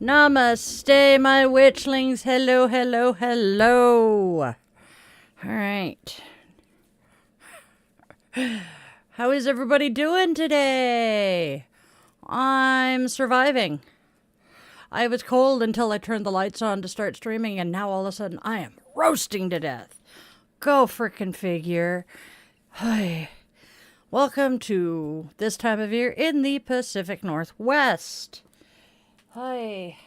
Namaste, my witchlings. Hello, hello, hello. All right. How is everybody doing today? I'm surviving. I was cold until I turned the lights on to start streaming, and now all of a sudden I am roasting to death. Go frickin' figure. Hi. Welcome to this time of year in the Pacific Northwest. Hi.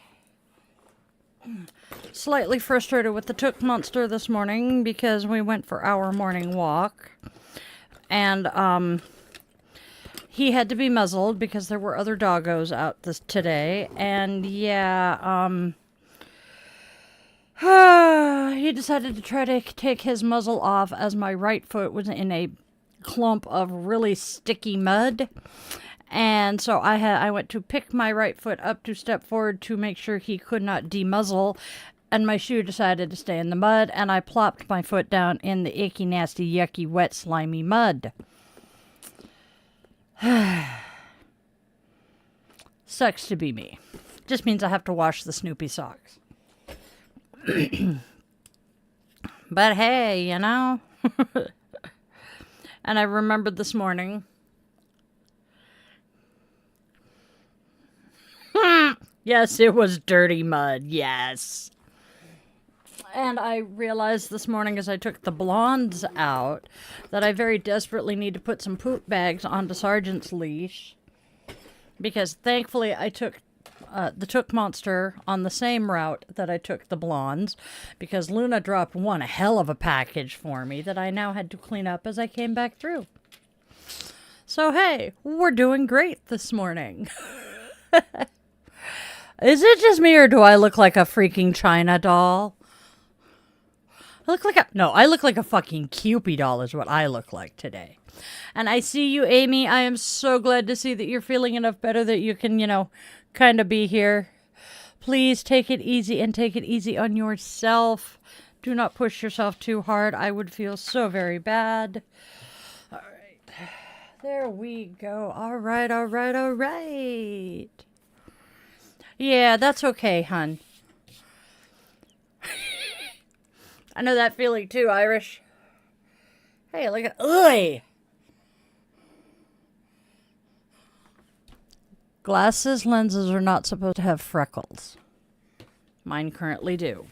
Slightly frustrated with the Took Monster this morning because we went for our morning walk. And he had to be muzzled because there were other doggos out today. And yeah, he decided to try to take his muzzle off as my right foot was in a clump of really sticky mud. And so I went to pick my right foot up to step forward to make sure he could not demuzzle. And my shoe decided to stay in the mud. And I plopped my foot down in the icky, nasty, yucky, wet, slimy mud. Sucks to be me. Just means I have to wash the Snoopy socks. But hey, you know. And I remembered this morning. Yes, it was dirty mud. Yes. And I realized this morning as I took the blondes out that I very desperately need to put some poop bags onto Sergeant's leash. Because thankfully I took the Took Monster on the same route that I took the blondes. Because Luna dropped one hell of a package for me that I now had to clean up as I came back through. So hey, we're doing great this morning. Is it just me or do I look like a freaking China doll? I look like a fucking Cupid doll is what I look like today. And I see you, Amy. I am so glad to see that you're feeling enough better that you can, kind of be here. Please take it easy and take it easy on yourself. Do not push yourself too hard. I would feel so very bad. All right. There we go. All right. Yeah, that's okay, hun. I know that feeling too, Irish. Hey, look at... Ugh! Lenses are not supposed to have freckles. Mine currently do.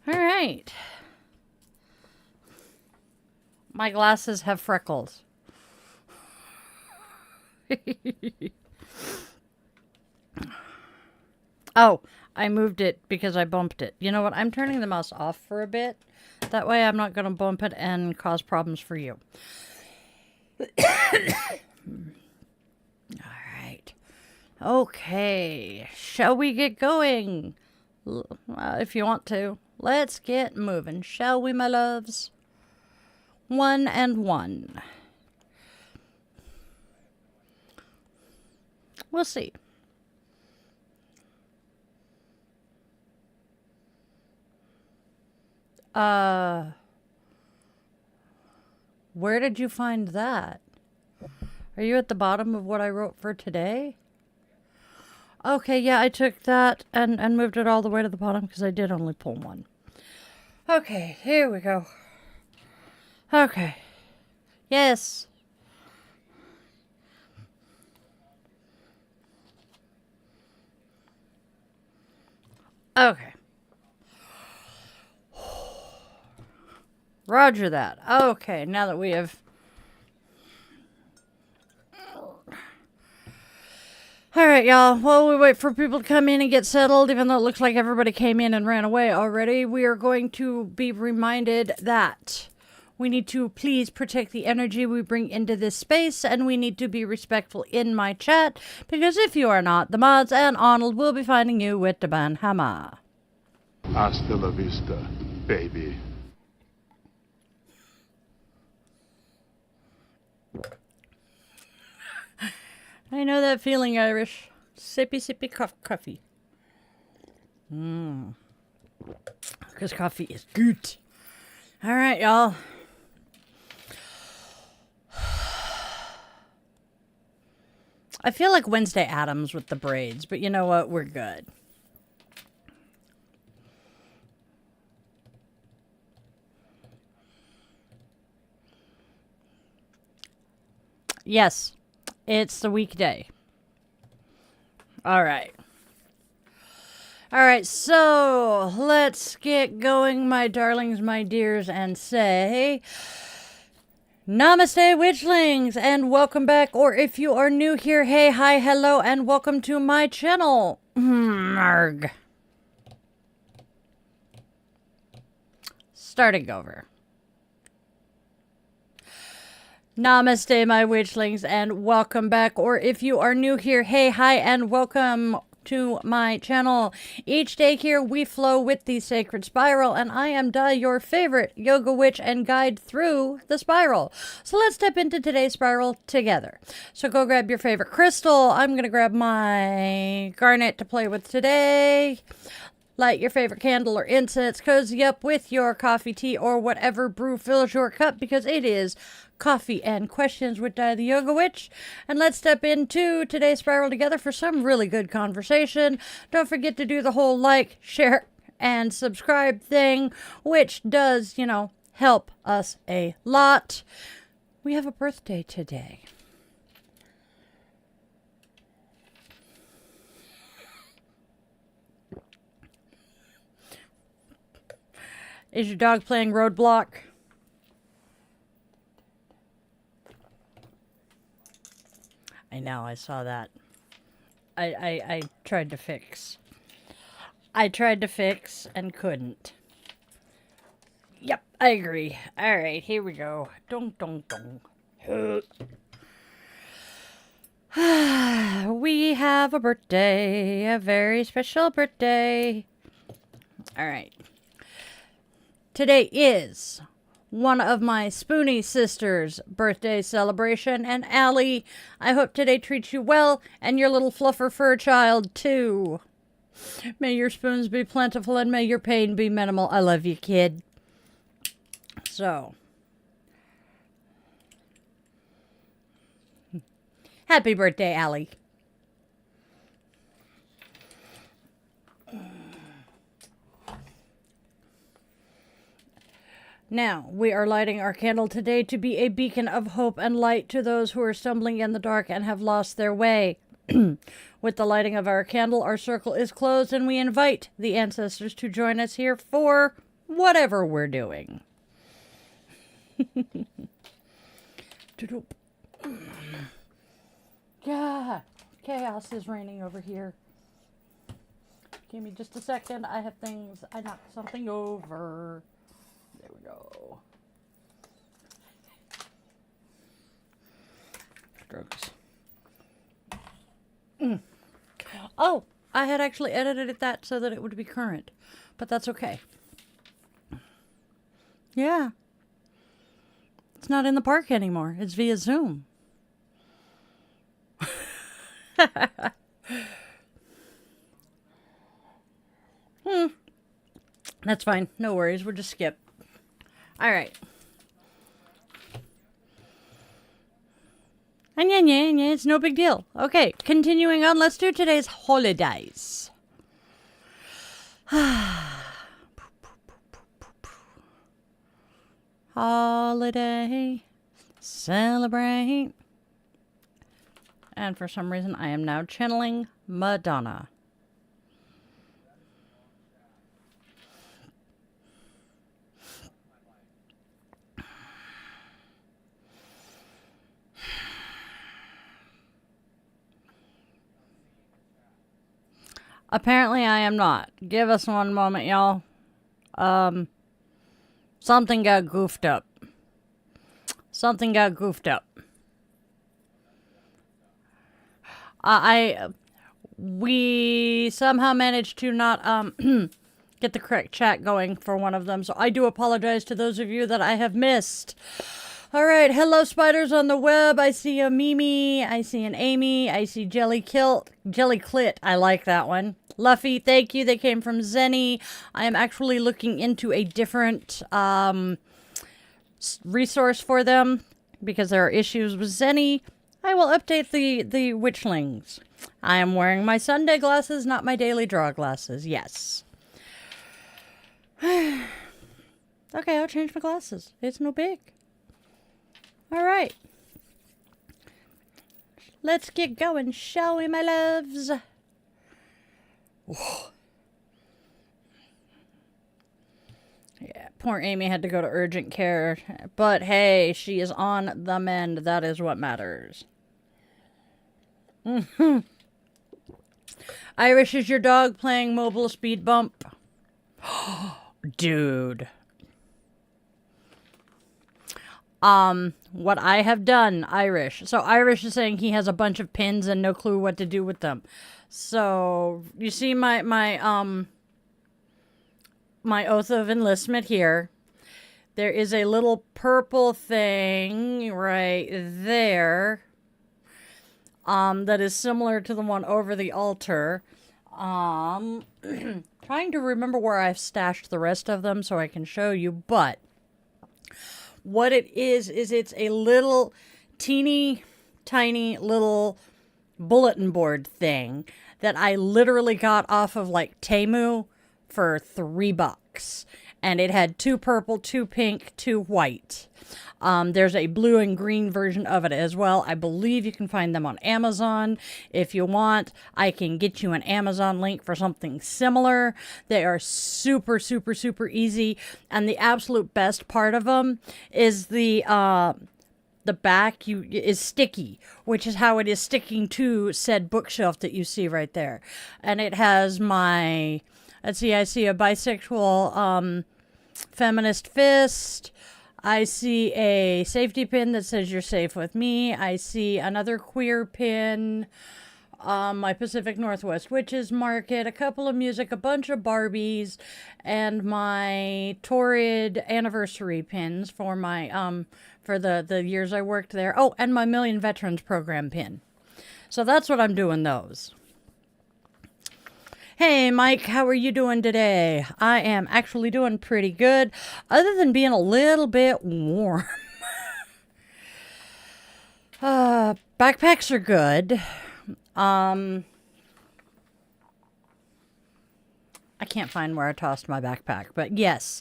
All right. My glasses have freckles. Oh, I moved it because I bumped it. You know what? I'm turning the mouse off for a bit. That way I'm not going to bump it and cause problems for you. All right. Okay. Shall we get going? If you want to. Let's get moving. Shall we, my loves? 1 and 1. We'll see. Where did you find that? Are you at the bottom of what I wrote for today? Okay, yeah, I took that and moved it all the way to the bottom because I did only pull one. Okay, here we go. Okay. Yes. Okay. Roger that. Okay, now that we have... Alright, y'all. While we wait for people to come in and get settled, even though it looks like everybody came in and ran away already, we are going to be reminded that we need to please protect the energy we bring into this space, and we need to be respectful in my chat, because if you are not, the mods and Arnold will be finding you with the banhammer. Hasta la vista, baby. I know that feeling, Irish. Sippy, sippy coffee. Because coffee is good. All right, y'all. I feel like Wednesday Addams with the braids, but you know what? We're good. Yes. It's the weekday. All right. All right, so let's get going, my darlings, my dears, and say Namaste, Witchlings, and welcome back. Or if you are new here, hey, hi, hello, and welcome to my channel. Marg. Starting over. Namaste, my witchlings, and welcome back. Or if you are new here, hey, hi, and welcome to my channel. Each day here, we flow with the sacred spiral, and I am Di, your favorite yoga witch and guide through the spiral. So let's step into today's spiral together. So go grab your favorite crystal. I'm going to grab my garnet to play with today. Light your favorite candle or incense. Cozy up with your coffee, tea, or whatever brew fills your cup, because it is Coffee and Questions with Di the Yoga Witch. And let's step into today's spiral together for some really good conversation. Don't forget to do the whole like, share, and subscribe thing, which does, help us a lot. We have a birthday today. Is your dog playing Roadblock? I know, I saw that. I tried to fix. I tried to fix and couldn't. Yep, I agree. All right, here we go. Dong, dong, dong. We have a birthday, a very special birthday. All right. Today is one of my Spoonie sisters' birthday celebration, and Allie, I hope today treats you well, and your little fluffer fur child, too. May your spoons be plentiful, and may your pain be minimal. I love you, kid. So, happy birthday, Allie. Now, we are lighting our candle today to be a beacon of hope and light to those who are stumbling in the dark and have lost their way. With the lighting of our candle, our circle is closed, and we invite the ancestors to join us here for whatever we're doing. Yeah, chaos is reigning over here. Give me just a second. I have things. I knocked something over. There we go. Strokes. Oh, I had actually edited it that so that it would be current, but that's okay. Yeah. It's not in the park anymore. It's via Zoom. That's fine. No worries. We'll just skip. All right. And yeah, it's no big deal. Okay, continuing on. Let's do today's holidays. Holiday. Celebrate. And for some reason, I am now channeling Madonna. Apparently I am not. Give us one moment, y'all. Something got goofed up. Something got goofed up. We somehow managed to not, get the correct chat going for one of them. So I do apologize to those of you that I have missed. All right, hello spiders on the web. I see a Mimi, I see an Amy, I see Jelly Clit. I like that one. Luffy, thank you. They came from Zenny. I am actually looking into a different resource for them because there are issues with Zenny. I will update the Witchlings. I am wearing my Sunday glasses, not my daily draw glasses. Yes. Okay, I'll change my glasses. It's no big. All right. Let's get going, shall we, my loves? Whoa. Yeah, poor Amy had to go to urgent care. But hey, she is on the mend. That is what matters. Irish, is your dog playing mobile speed bump? Dude. What I have done, Irish. So Irish is saying he has a bunch of pins and no clue what to do with them. So you see my oath of enlistment here. There is a little purple thing right there. That is similar to the one over the altar. Trying to remember where I've stashed the rest of them so I can show you, but what it is it's a little teeny tiny little bulletin board thing that I literally got off of like Temu for $3. and it had 2 purple, 2 pink, 2 white. There's a blue and green version of it as well. I believe you can find them on Amazon. If you want, I can get you an Amazon link for something similar. They are super, super, super easy. And the absolute best part of them is the back is sticky, which is how it is sticking to said bookshelf that you see right there. And it has my, let's see, I see a bisexual feminist fist. I see a safety pin that says you're safe with me. I see another queer pin, my Pacific Northwest Witches Market, a couple of music, a bunch of Barbies, and my Torrid anniversary pins for my for the years I worked there. Oh, and my Million Veterans Program pin. So that's what I'm doing those. Hey, Mike, how are you doing today? I am actually doing pretty good, other than being a little bit warm. Backpacks are good. I can't find where I tossed my backpack, but yes,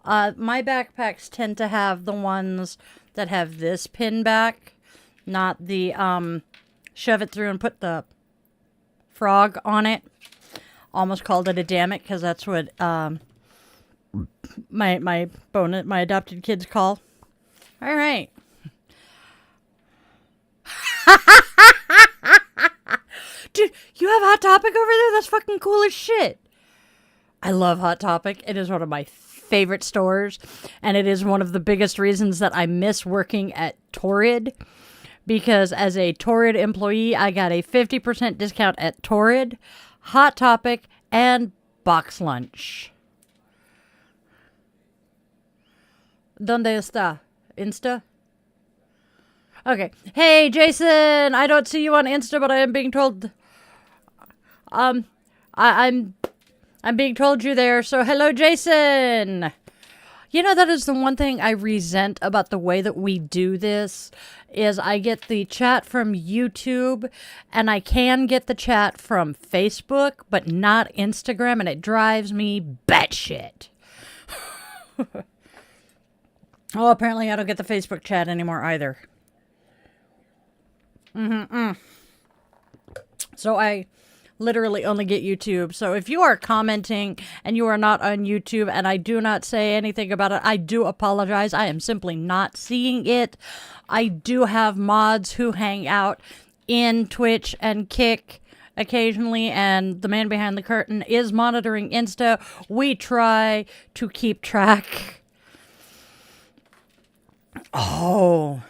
my backpacks tend to have the ones that have this pin back, not the shove it through and put the frog on it. Almost called it a damn it because that's what my adopted kids call. All right. Dude, you have Hot Topic over there? That's fucking cool as shit. I love Hot Topic. It is one of my favorite stores, and it is one of the biggest reasons that I miss working at Torrid, because as a Torrid employee, I got a 50% discount at Torrid, Hot Topic, and Box Lunch. ¿Dónde está? Insta? Okay. Hey, Jason! I don't see you on Insta, but I am being told... I'm being told you're there, so hello, Jason! You know, that is the one thing I resent about the way that we do this, is I get the chat from YouTube, and I can get the chat from Facebook, but not Instagram, and it drives me batshit. Oh, apparently I don't get the Facebook chat anymore either. So I literally only get YouTube. So if you are commenting and you are not on YouTube and I do not say anything about it, I do apologize. I am simply not seeing it. I do have mods who hang out in Twitch and Kick occasionally, and the man behind the curtain is monitoring Insta. We try to keep track. Oh,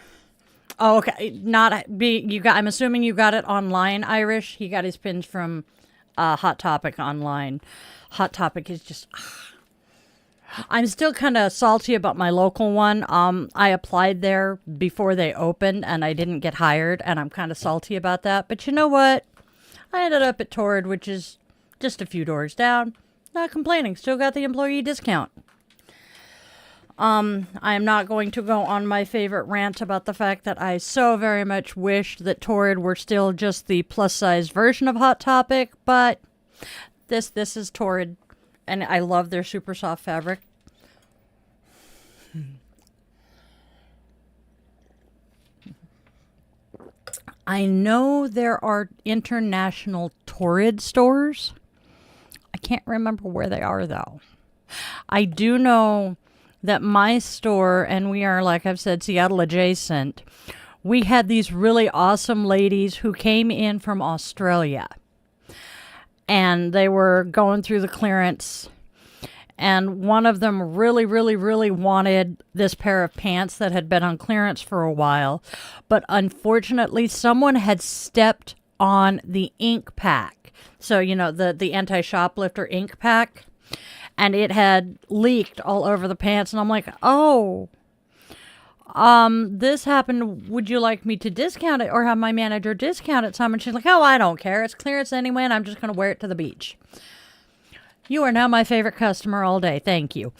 okay. I'm assuming you got it online, Irish. He got his pins from Hot Topic online. Hot Topic is just... I'm still kind of salty about my local one. I applied there before they opened, and I didn't get hired, and I'm kind of salty about that. But you know what? I ended up at Torrid, which is just a few doors down. Not complaining. Still got the employee discount. I am not going to go on my favorite rant about the fact that I so very much wished that Torrid were still just the plus-size version of Hot Topic, but this is Torrid, and I love their super soft fabric. I know there are international Torrid stores. I can't remember where they are, though. I do know that my store, and we are, like I've said, Seattle adjacent, we had these really awesome ladies who came in from Australia. And they were going through the clearance. And one of them really, really, really wanted this pair of pants that had been on clearance for a while. But unfortunately, someone had stepped on the ink pack. So, you know, the anti-shoplifter ink pack. And it had leaked all over the pants. And I'm like, oh, this happened. Would you like me to discount it or have my manager discount it some? And she's like, oh, I don't care. It's clearance anyway, and I'm just going to wear it to the beach. You are now my favorite customer all day. Thank you.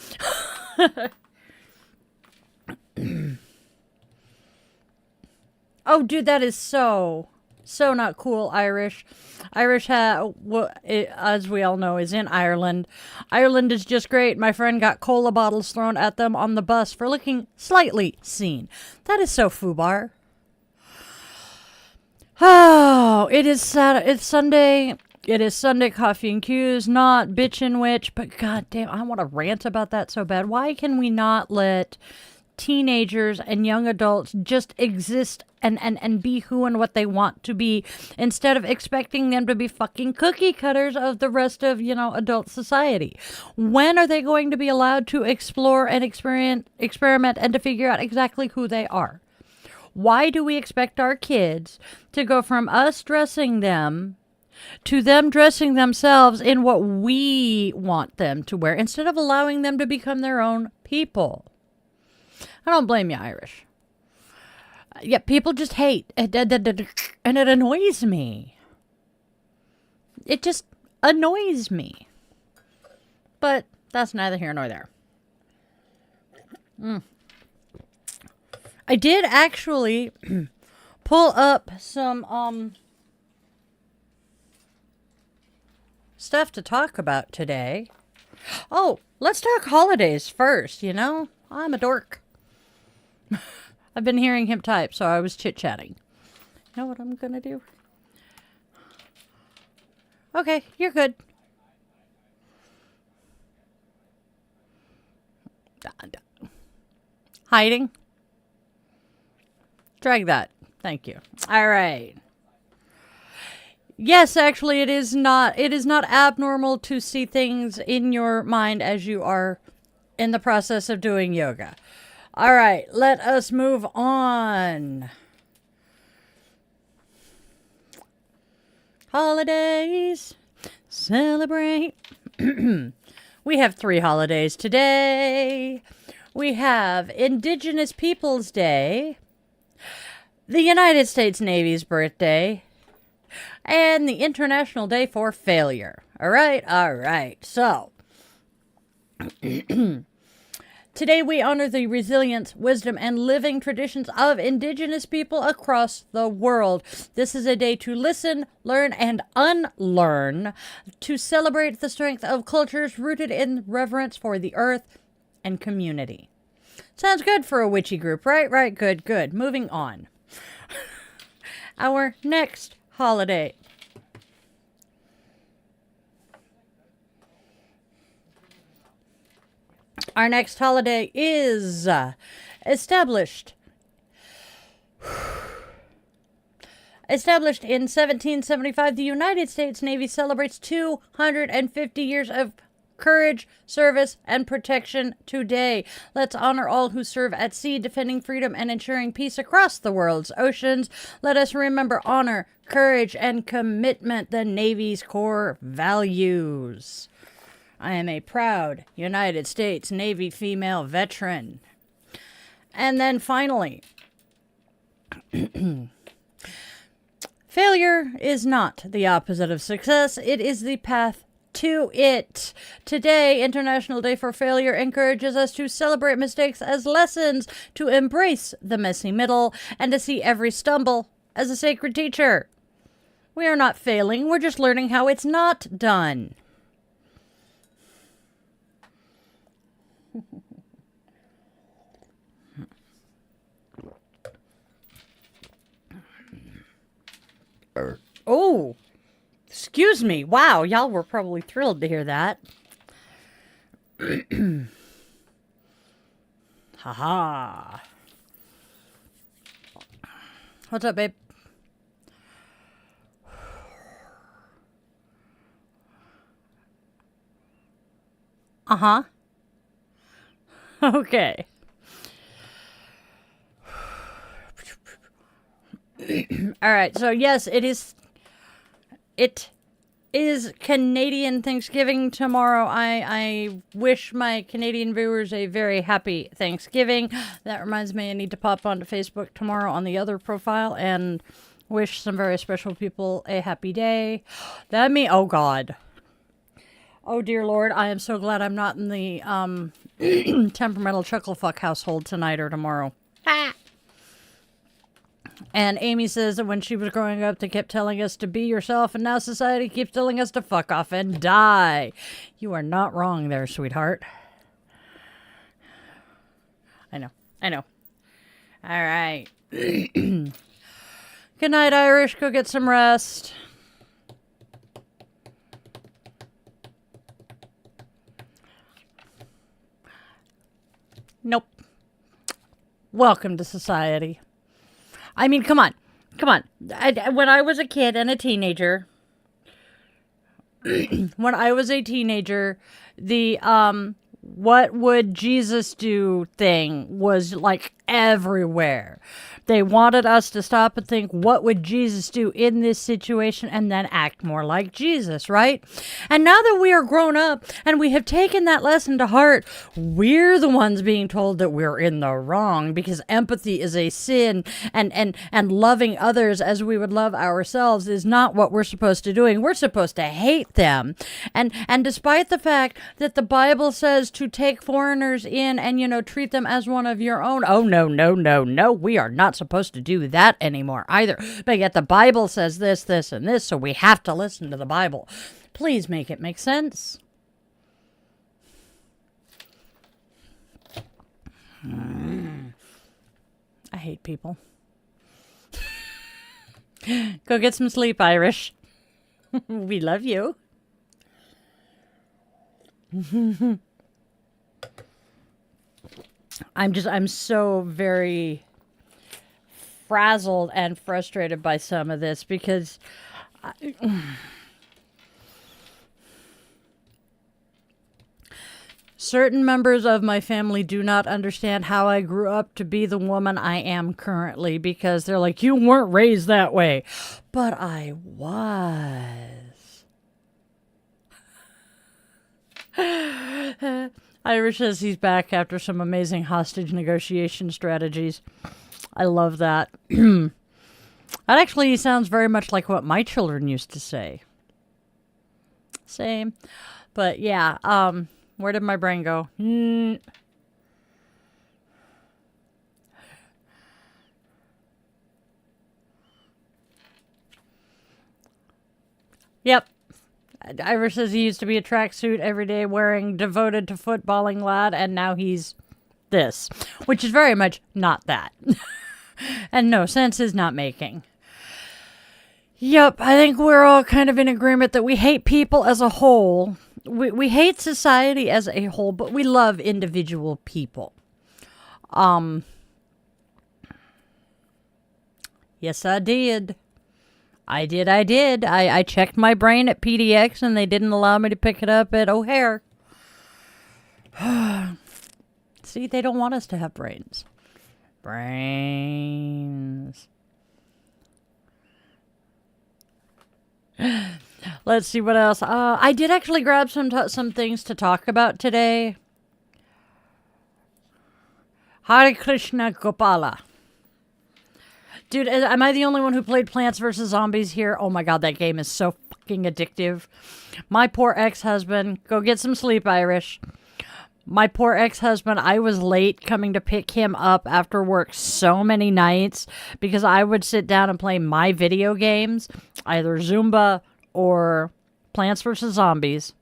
Oh, dude, that is so So not cool, Irish. Irish, as we all know, is in Ireland. Ireland is just great. My friend got cola bottles thrown at them on the bus for looking slightly seen. That is so foobar. Oh, it is It's Sunday. It is Sunday Coffee and Cues, not Bitchin Witch, but goddamn, I want to rant about that so bad. Why can we not let teenagers and young adults just exist and be who and what they want to be instead of expecting them to be fucking cookie cutters of the rest of, adult society? When are they going to be allowed to explore and experiment and to figure out exactly who they are? Why do we expect our kids to go from us dressing them to them dressing themselves in what we want them to wear instead of allowing them to become their own people? I don't blame you, Irish. Yeah, people just hate, and it annoys me. It just annoys me. But that's neither here nor there. I did actually pull up some stuff to talk about today. Oh, let's talk holidays first, I'm a dork. I've been hearing him type, so I was chit-chatting. You know what I'm going to do? Okay, you're good. Hiding? Drag that. Thank you. All right. Yes, actually, it is not abnormal to see things in your mind as you are in the process of doing yoga. All right, let us move on. Holidays. Celebrate. We have 3 holidays today. We have Indigenous Peoples Day, the United States Navy's birthday, and the International Day for Failure. All right. So, today we honor the resilience, wisdom, and living traditions of Indigenous people across the world. This is a day to listen, learn, and unlearn, to celebrate the strength of cultures rooted in reverence for the earth and community. Sounds good for a witchy group, right? Right, good. Moving on. Our next holiday. Our next holiday is established in 1775. The United States Navy celebrates 250 years of courage, service, and protection today. Let's honor all who serve at sea, defending freedom and ensuring peace across the world's oceans. Let us remember honor, courage, and commitment, the Navy's core values. I am a proud United States Navy female veteran. And then finally, failure is not the opposite of success. It is the path to it. Today, International Day for Failure encourages us to celebrate mistakes as lessons, to embrace the messy middle, and to see every stumble as a sacred teacher. We are not failing, we're just learning how it's not done. Oh, excuse me. Wow, y'all were probably thrilled to hear that. Haha. What's up, babe? Uh-huh. Okay. All right, so yes, it is Canadian Thanksgiving tomorrow. I wish my Canadian viewers a very happy Thanksgiving. That reminds me, I need to pop onto Facebook tomorrow on the other profile and wish some very special people a happy day. Oh God. Oh dear Lord, I am so glad I'm not in the temperamental chuckle fuck household tonight or tomorrow. Ah. And Amy says that when she was growing up, they kept telling us to be yourself, and now society keeps telling us to fuck off and die. You are not wrong there, sweetheart. I know. All right. Good night, Irish. Go get some rest. Nope. Welcome to society. I mean, come on. When I was a kid and a teenager, the what would Jesus do thing was like everywhere. They wanted us to stop and think, what would Jesus do in this situation, and then act more like Jesus, right? And now that we are grown up and we have taken that lesson to heart, we're the ones being told that we're in the wrong because empathy is a sin, and loving others as we would love ourselves is not what we're supposed to do. We're supposed to hate them. And despite the fact that the Bible says to take foreigners in and, treat them as one of your own. Oh, no. We are not supposed to do that anymore either. But yet the Bible says this, and this, so we have to listen to the Bible. Please make it make sense. I hate people. Go get some sleep, Irish. We love you. I'm so very frazzled and frustrated by some of this because certain members of my family do not understand how I grew up to be the woman I am currently, because they're like, you weren't raised that way. But I was. Irish says he's back after some amazing hostage negotiation strategies. I love that. That actually sounds very much like what my children used to say. Same. But yeah, where did my brain go? Yep. Irish says he used to be a tracksuit every day wearing devoted to footballing lad, and now he's this, which is very much not that. And no, sense is not making. Yep, I think we're all kind of in agreement that we hate people as a whole. We hate society as a whole, but we love individual people. Yes, I did. I did. I checked my brain at PDX and they didn't allow me to pick it up at O'Hare. See, they don't want us to have brains. Let's see what else. I did actually grab some things to talk about today. Hare Krishna Gopala. Dude, am I the only one who played Plants vs. Zombies here? Oh my god, that game is so fucking addictive. My poor ex-husband, go get some sleep, Irish. My poor ex-husband, I was late coming to pick him up after work so many nights because I would sit down and play my video games, either Zumba or Plants vs. Zombies,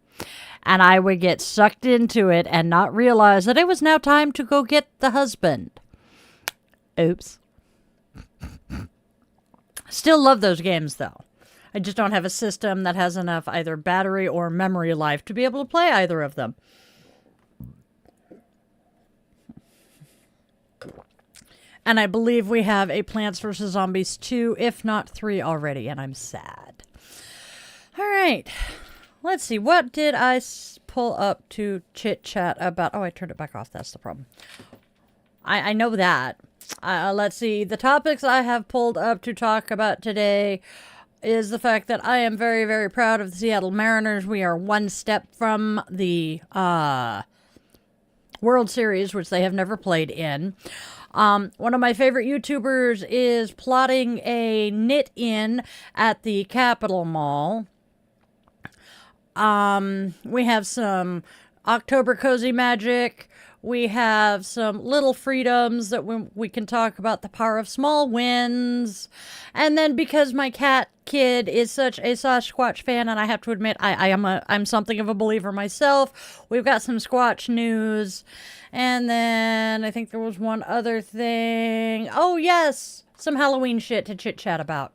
and I would get sucked into it and not realize that it was now time to go get the husband. Oops. Still love those games, though. I just don't have a system that has enough either battery or memory life to be able to play either of them. And I believe we have a Plants vs. Zombies 2, if not 3 already, and I'm sad. All right. Let's see. What did I pull up to chit-chat about? Oh, I turned it back off. That's the problem. I know that. Let's see. The topics I have pulled up to talk about today is the fact that I am very, very proud of the Seattle Mariners. We are one step from the World Series, which they have never played in. One of my favorite YouTubers is plotting a knit-in at the Capitol Mall. We have some October Cozy Magic. We have some little freedoms that we can talk about the power of small wins. And then because my cat kid is such a Sasquatch fan, and I have to admit I'm something of a believer myself, we've got some Squatch news. And then I think there was one other thing. Oh yes, some Halloween shit to chit chat about.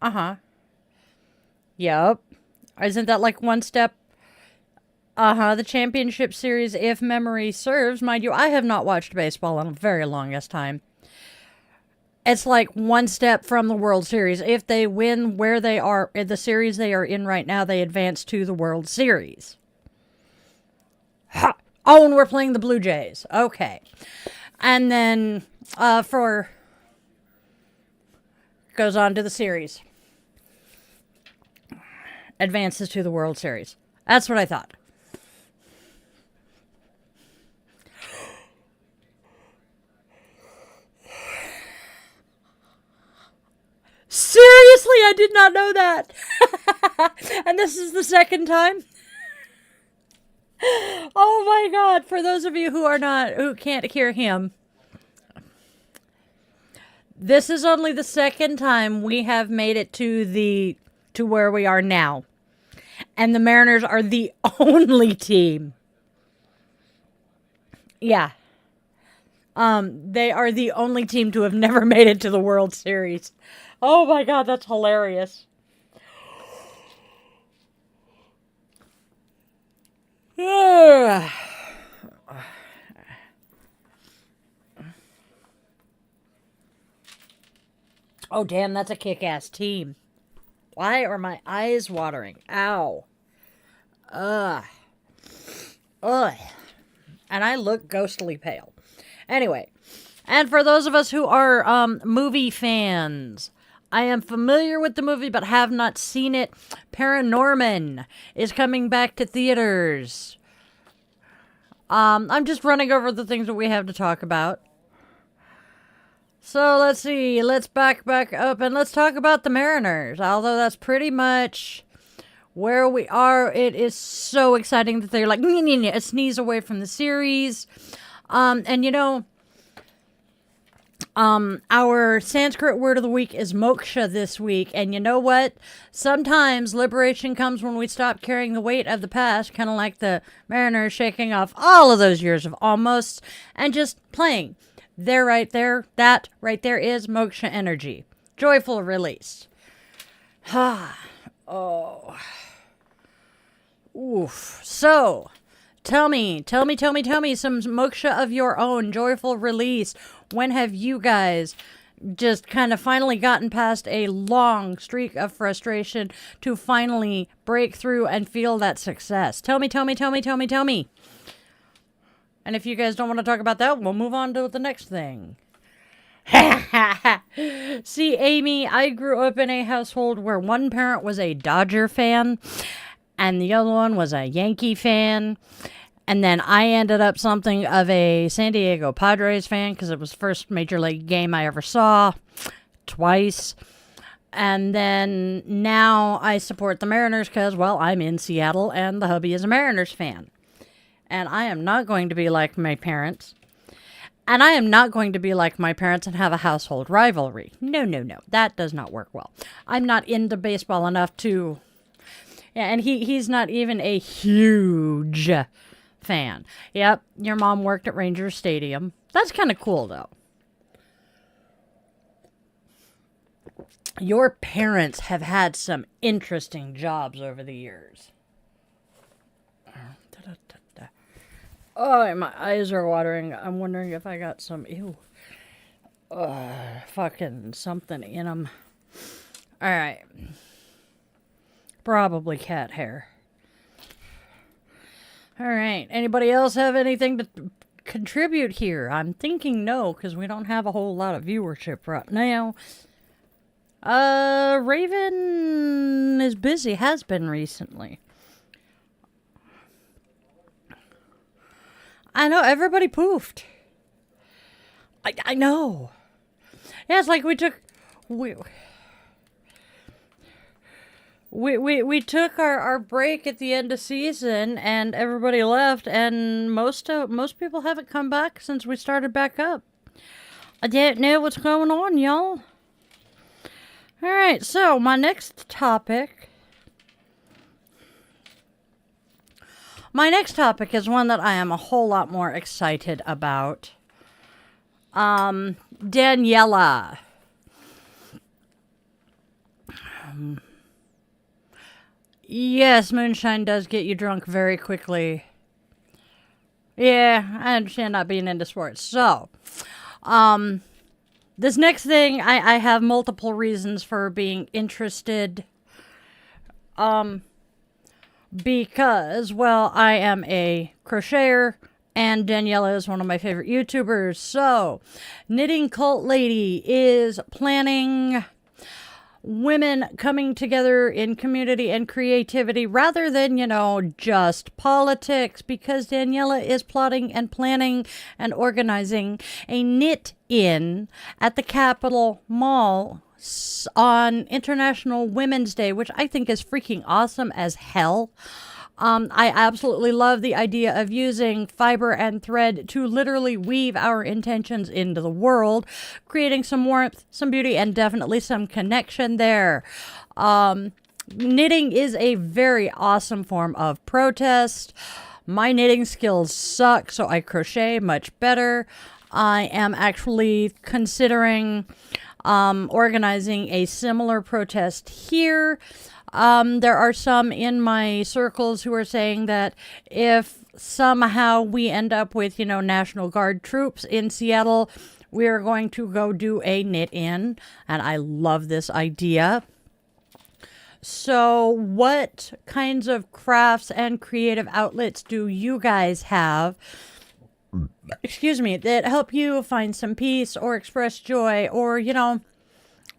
Uh-huh. Yep. Isn't that like one step? Uh-huh. The championship series, if memory serves. Mind you, I have not watched baseball in a very longest time. It's like one step from the World Series. If they win where they are, in the series they are in right now, they advance to the World Series. Ha! Oh, and we're playing the Blue Jays. Okay. And then goes on to the series. Advances to the World Series. That's what I thought. Seriously, I did not know that. And this is the second time. Oh my God. For those of you who can't hear him, this is only the second time we have made it to where we are now. And the Mariners are the only team. Yeah. They are the only team to have never made it to the World Series. Oh my God, that's hilarious. Oh damn, that's a kick-ass team. Why are my eyes watering? Ow. Ugh. Ugh. And I look ghostly pale. Anyway, and for those of us who are movie fans, I am familiar with the movie but have not seen it. Paranorman is coming back to theaters. I'm just running over the things that we have to talk about. So let's see. Let's back up and let's talk about the Mariners. Although that's pretty much where we are. It is so exciting that they're like a sneeze away from the series. And you know, our Sanskrit word of the week is moksha this week. And you know what? Sometimes liberation comes when we stop carrying the weight of the past, kind of like the Mariners shaking off all of those years of almost and just playing. There, right there, that right there is moksha energy. Joyful release. Oh. Oof. So, tell me some moksha of your own, joyful release. When have you guys just kind of finally gotten past a long streak of frustration to finally break through and feel that success? Tell me. And if you guys don't want to talk about that, we'll move on to the next thing. See, Amy, I grew up in a household where one parent was a Dodger fan and the other one was a Yankee fan. And then I ended up something of a San Diego Padres fan because it was the first major league game I ever saw twice. And then now I support the Mariners because, well, I'm in Seattle and the hubby is a Mariners fan. And I am not going to be like my parents. And I am not going to be like my parents and have a household rivalry. No. That does not work well. I'm not into baseball enough to... Yeah, and he's not even a huge fan. Yep, your mom worked at Rangers Stadium. That's kind of cool, though. Your parents have had some interesting jobs over the years. Oh, my eyes are watering. I'm wondering if I got some, fucking something in them. All right. Probably cat hair. All right. Anybody else have anything to contribute here? I'm thinking no, because we don't have a whole lot of viewership right now. Raven is busy, has been recently. I know, everybody poofed. I know. Yeah, it's like we took... we took our break at the end of season, and everybody left, and most people haven't come back since we started back up. I don't know what's going on, y'all. All right, so my next topic is one that I am a whole lot more excited about. Daniela. Yes, moonshine does get you drunk very quickly. Yeah, I understand not being into sports. So, this next thing, I have multiple reasons for being interested. Because, well, I am a crocheter, and Daniela is one of my favorite YouTubers. So, Knitting Cult Lady is planning women coming together in community and creativity rather than, just politics, because Daniela is plotting and planning and organizing a knit-in at the Capitol Mall on International Women's Day, which I think is freaking awesome as hell. I absolutely love the idea of using fiber and thread to literally weave our intentions into the world, creating some warmth, some beauty, and definitely some connection there. Knitting is a very awesome form of protest. My knitting skills suck, so I crochet much better. I am actually considering organizing a similar protest here. There are some in my circles who are saying that if somehow we end up with, National Guard troops in Seattle, we are going to go do a knit-in, and I love this idea. So what kinds of crafts and creative outlets do you guys have, that help you find some peace or express joy, or,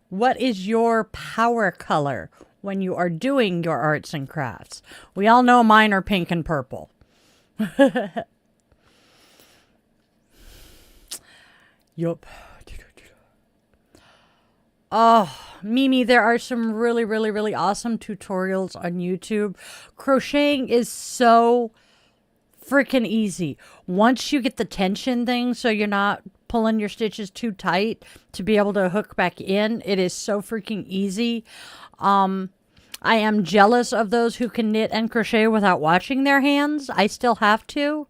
what is your power color when you are doing your arts and crafts? We all know mine are pink and purple. Yup. Oh, Mimi, there are some really, really, really awesome tutorials on YouTube. Crocheting is so freaking easy. Once you get the tension thing, so you're not pulling your stitches too tight to be able to hook back in, it is so freaking easy. I am jealous of those who can knit and crochet without washing their hands. I still have to,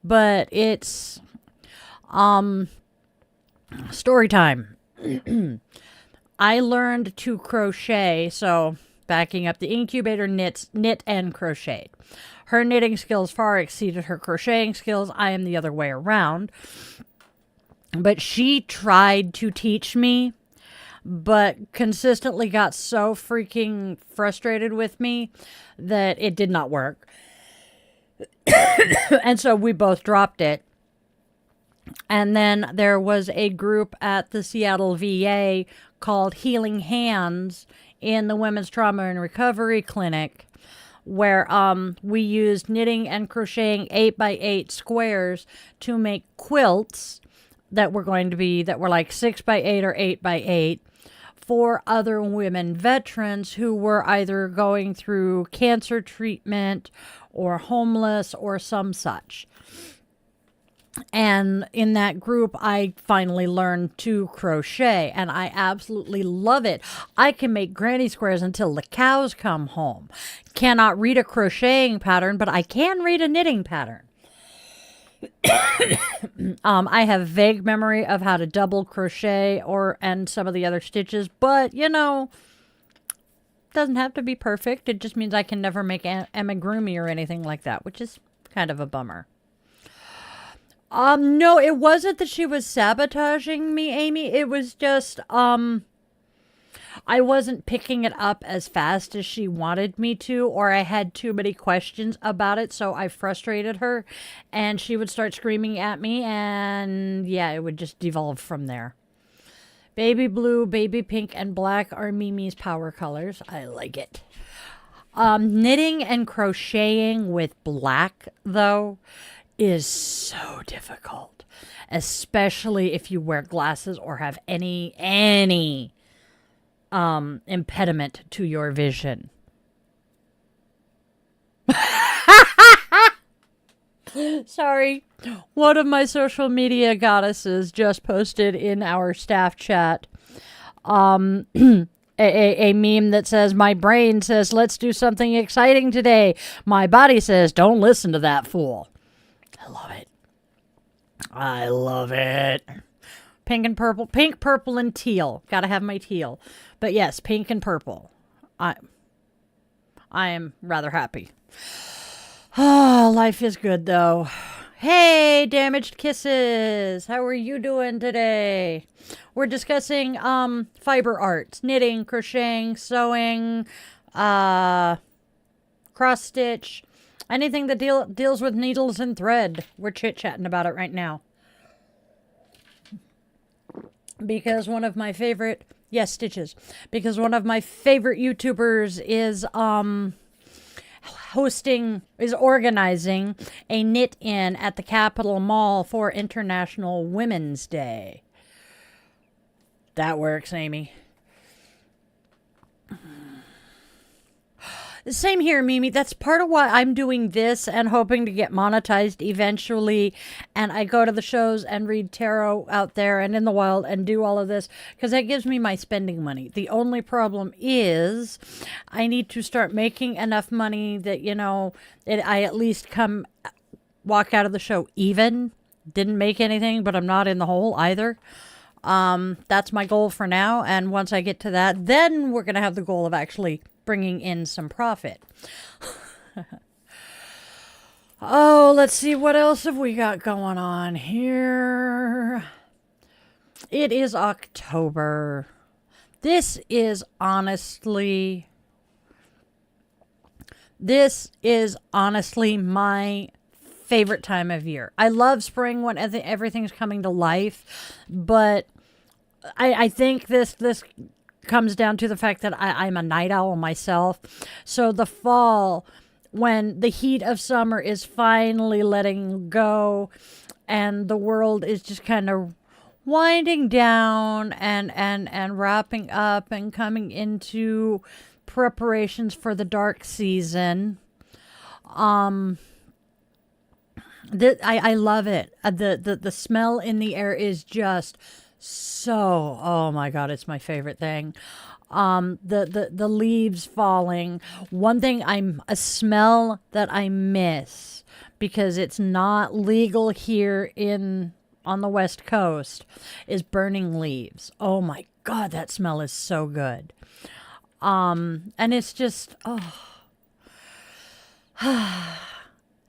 but it's story time. I learned to crochet, so backing up, the incubator knit and crocheted. Her knitting skills far exceeded her crocheting skills. I am the other way around. But she tried to teach me, but consistently got so freaking frustrated with me that it did not work. And so we both dropped it. And then there was a group at the Seattle VA called Healing Hands in the Women's Trauma and Recovery Clinic, where we used knitting and crocheting 8x8 squares to make quilts that were like 6x8 or 8x8 for other women veterans who were either going through cancer treatment or homeless or some such. And in that group, I finally learned to crochet, and I absolutely love it. I can make granny squares until the cows come home. Cannot read a crocheting pattern, but I can read a knitting pattern. I have vague memory of how to double crochet and some of the other stitches, but doesn't have to be perfect. It just means I can never make amigurumi or anything like that, which is kind of a bummer. No, it wasn't that she was sabotaging me, Amy. It was just, I wasn't picking it up as fast as she wanted me to, or I had too many questions about it, so I frustrated her, and she would start screaming at me, and yeah, it would just devolve from there. Baby blue, baby pink, and black are Mimi's power colors. I like it. Knitting and crocheting with black, though, is so difficult, especially if you wear glasses or have any impediment to your vision. Sorry. One of my social media goddesses just posted in our staff chat a meme that says, my brain says, let's do something exciting today. My body says, don't listen to that fool. I love it. I love it. Pink and purple. Pink, purple, and teal. Gotta have my teal. But yes, pink and purple. I am rather happy. Oh, life is good, though. Hey, Damaged Kisses. How are you doing today? We're discussing fiber arts, knitting, crocheting, sewing, cross stitch, anything that deals with needles and thread. We're chit-chatting about it right now. Because one of my favorite, yes, stitches. Because one of my favorite YouTubers is organizing a knit-in at the Capitol Mall for International Women's Day. That works, Amy. Same here, Mimi. That's part of why I'm doing this and hoping to get monetized eventually. And I go to the shows and read tarot out there and in the wild and do all of this because that gives me my spending money. The only problem is I need to start making enough money that, I at least walk out of the show even. Didn't make anything, but I'm not in the hole either. That's my goal for now. And once I get to that, then we're going to have the goal of actually bringing in some profit. Oh, let's see. What else have we got going on here? It is October. This is honestly my favorite time of year. I love spring when everything's coming to life, but I think this comes down to the fact that I'm a night owl myself. So the fall, when the heat of summer is finally letting go and the world is just kind of winding down and wrapping up and coming into preparations for the dark season. I love it. The smell in the air is just so, oh my God, it's my favorite thing. The leaves falling. One thing a smell that I miss because it's not legal here on the West Coast is burning leaves. Oh my God, that smell is so good. And it's just,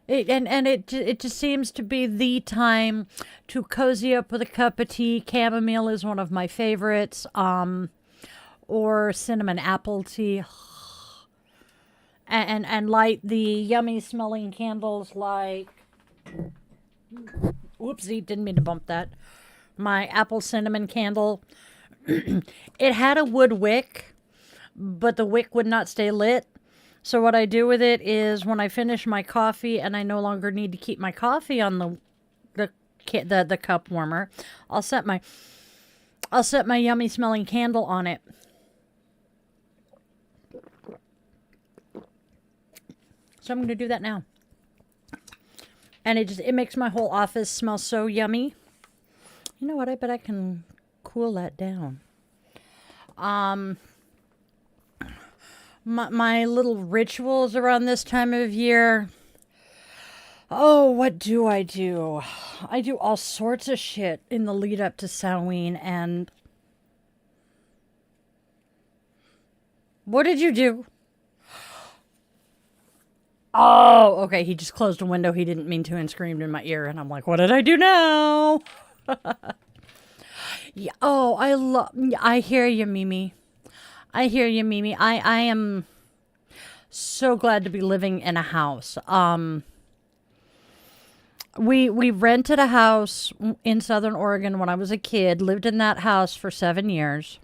It just seems to be the time to cozy up with a cup of tea. Chamomile is one of my favorites. Or cinnamon apple tea. And light the yummy smelling candles like... Whoopsie, didn't mean to bump that. My apple cinnamon candle. It had a wood wick, but the wick would not stay lit. So what I do with it is when I finish my coffee and I no longer need to keep my coffee on the cup warmer, I'll set my yummy smelling candle on it. So I'm going to do that now. And it makes my whole office smell so yummy. You know what? I bet I can cool that down. My little rituals around this time of year. Oh, what do? I do all sorts of shit in the lead up to Samhain. And what did you do? Oh, okay. He just closed a window he didn't mean to and screamed in my ear. And I'm like, what did I do now? Yeah. Oh, I hear you, Mimi. I hear you, Mimi. I am so glad to be living in a house. We rented a house in Southern Oregon when I was a kid, lived in that house for 7 years.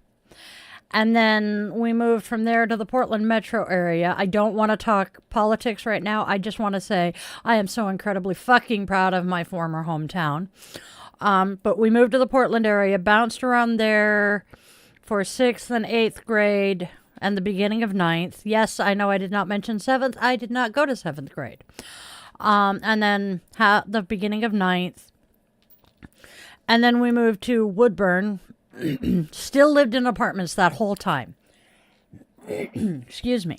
And then we moved from there to the Portland metro area. I don't want to talk politics right now. I just want to say I am so incredibly fucking proud of my former hometown. But we moved to the Portland area, bounced around there for 6th and 8th grade and the beginning of 9th. Yes, I know I did not mention 7th. I did not go to 7th grade. And then the beginning of ninth. And then we moved to Woodburn. Still lived in apartments that whole time. Excuse me.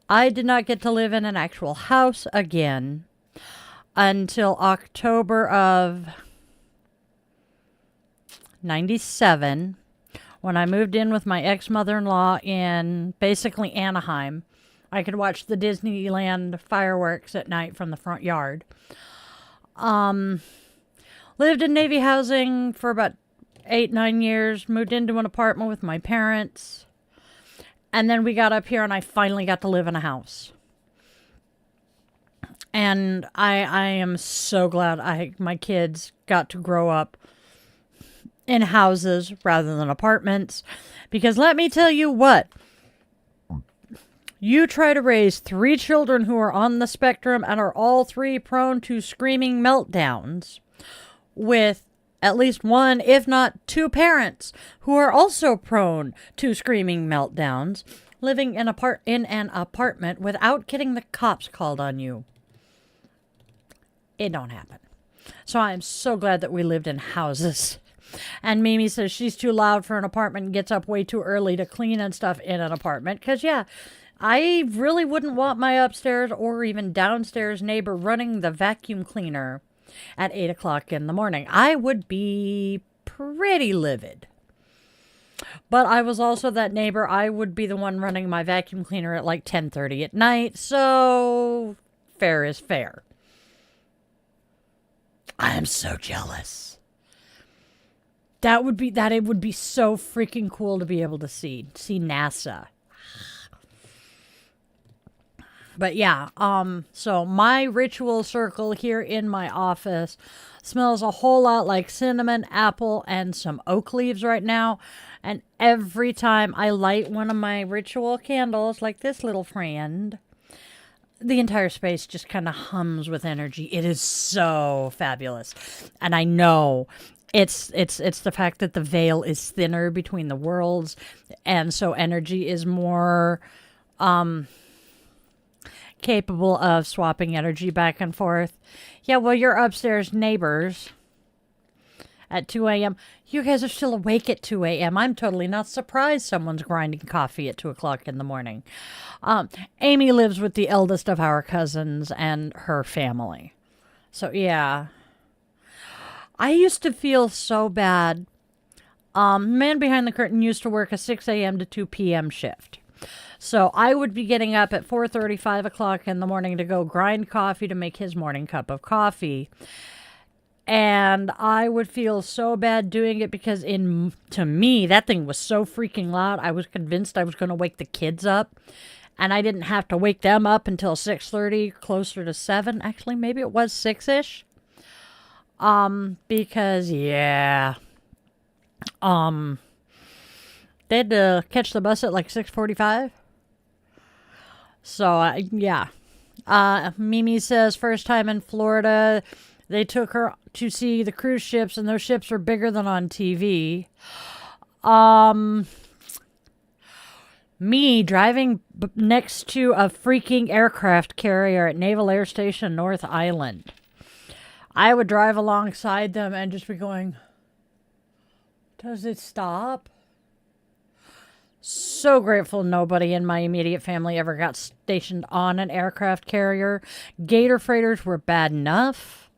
I did not get to live in an actual house again until October of 97, when I moved in with my ex-mother-in-law in basically Anaheim. I could watch the Disneyland fireworks at night from the front yard. Lived in Navy housing for about 8-9 years. Moved into an apartment with my parents. And then we got up here and I finally got to live in a house. And I am so glad my kids got to grow up in houses rather than apartments. Because let me tell you what. You try to raise 3 children who are on the spectrum and are all 3 prone to screaming meltdowns with at least 1, if not 2 parents who are also prone to screaming meltdowns, living in an apartment without getting the cops called on you. It don't happen. So I'm so glad that we lived in houses. And Mimi says she's too loud for an apartment and gets up way too early to clean and stuff in an apartment. Because, yeah, I really wouldn't want my upstairs or even downstairs neighbor running the vacuum cleaner at 8 o'clock in the morning. I would be pretty livid. But I was also that neighbor. I would be the one running my vacuum cleaner at like 10:30 at night. So fair is fair. I am so jealous. It would be so freaking cool to be able to see NASA. But yeah, so my ritual circle here in my office smells a whole lot like cinnamon, apple, and some oak leaves right now. And every time I light one of my ritual candles, like this little friend, the entire space just kind of hums with energy. It is so fabulous. And I know it's the fact that the veil is thinner between the worlds, and so energy is more capable of swapping energy back and forth. Yeah, well, your upstairs neighbors at 2 a.m. You guys are still awake at 2 a.m. I'm totally not surprised someone's grinding coffee at 2 o'clock in the morning. Amy lives with the eldest of our cousins and her family. So, yeah. I used to feel so bad. Man behind the curtain used to work a 6 a.m. to 2 p.m. shift. So I would be getting up at 4:30, 5 o'clock in the morning to go grind coffee to make his morning cup of coffee. And I would feel so bad doing it because to me, that thing was so freaking loud. I was convinced I was going to wake the kids up. And I didn't have to wake them up until 6:30, closer to 7. Actually, maybe it was 6-ish. Because, yeah. They had to catch the bus at like 6:45. So, yeah. Mimi says first time in Florida, they took her to see the cruise ships, and those ships are bigger than on TV. Me driving next to a freaking aircraft carrier at Naval Air Station North Island. I would drive alongside them and just be going, does it stop? So grateful nobody in my immediate family ever got stationed on an aircraft carrier. Gator freighters were bad enough.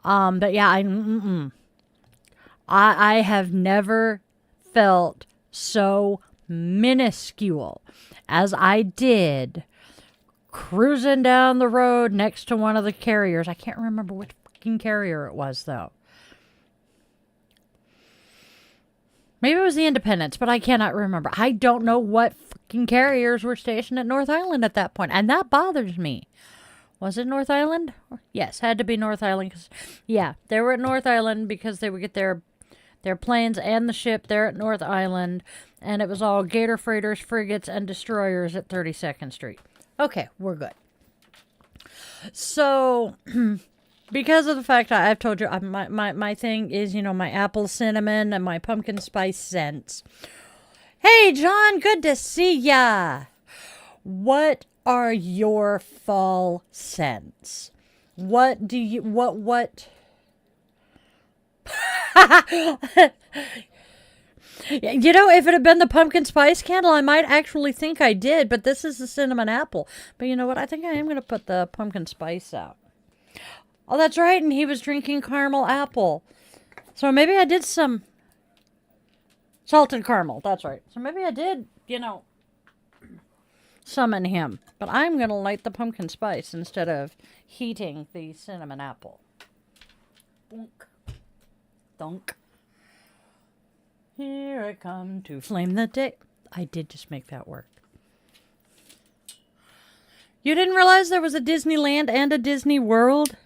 But yeah, I have never felt so minuscule as I did cruising down the road next to one of the carriers. I can't remember which fucking carrier it was, though. Maybe it was the Independence, but I cannot remember. I don't know what fucking carriers were stationed at North Island at that point, and that bothers me. Was it North Island? Yes, had to be North Island. 'Cause, yeah, they were at North Island because they would get their planes and the ship there at North Island, and it was all Gator freighters, frigates, and destroyers at 32nd Street. Okay, we're good. So, because of the fact I've told you, my thing is, my apple cinnamon and my pumpkin spice scents. Hey, John, good to see ya. What are your fall scents? What do you, what? You know, if it had been the pumpkin spice candle, I might actually think I did, but this is the cinnamon apple. But you know what? I think I am going to put the pumpkin spice out. Oh, that's right. And he was drinking caramel apple. So maybe I did some salted caramel. That's right. So maybe I did, you know, summon him. But I'm going to light the pumpkin spice instead of heating the cinnamon apple. Dunk. Dunk. Here I come to flame the day. I did just make that work. You didn't realize there was a Disneyland and a Disney World?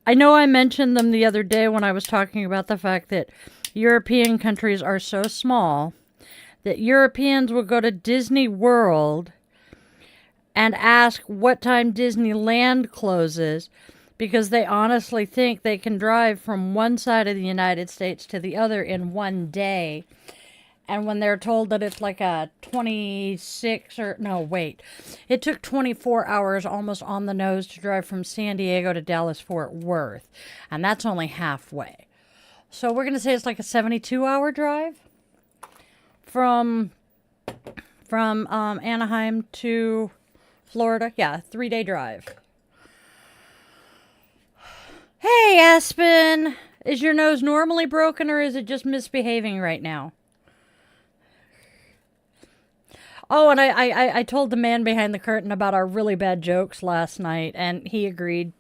I know I mentioned them the other day when I was talking about the fact that European countries are so small that Europeans will go to Disney World and ask what time Disneyland closes because they honestly think they can drive from one side of the United States to the other in one day. And when they're told that it's like a 26 or, no, wait. It took 24 hours almost on the nose to drive from San Diego to Dallas-Fort Worth. And that's only halfway. So we're going to say it's like a 72-hour drive from Anaheim to Florida. Yeah, 3-day drive. Hey, Aspen! Is your nose normally broken or is it just misbehaving right now? Oh, and I told the man behind the curtain about our really bad jokes last night, and he agreed.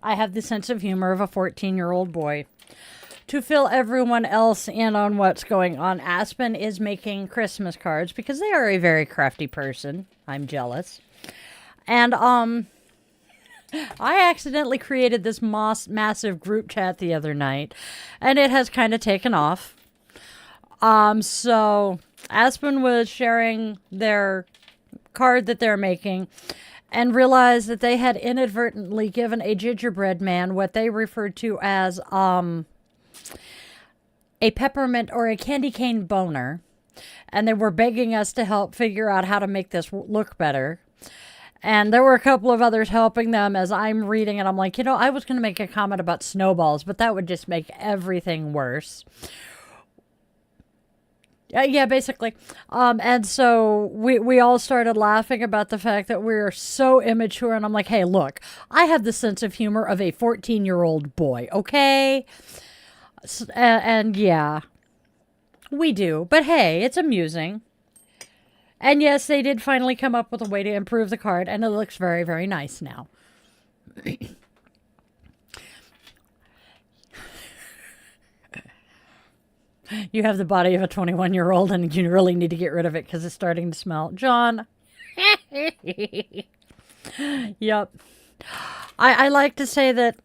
I have the sense of humor of a 14-year-old boy. To fill everyone else in on what's going on, Aspen is making Christmas cards because they are a very crafty person. I'm jealous. And, I accidentally created this massive group chat the other night, and it has kind of taken off. So Aspen was sharing their card that they're making and realized that they had inadvertently given a gingerbread man what they referred to as a peppermint or a candy cane boner. And they were begging us to help figure out how to make this look better. And there were a couple of others helping them as I'm reading, and I'm like, you know, I was going to make a comment about snowballs, but that would just make everything worse. Yeah, basically. And so we all started laughing about the fact that we're so immature. And I'm like, hey, look, I have the sense of humor of a 14-year-old boy, okay? And yeah, we do. But hey, it's amusing. And yes, they did finally come up with a way to improve the card. And it looks very, very nice now. You have the body of a 21-year-old and you really need to get rid of it because it's starting to smell. John. Yep. I like to say that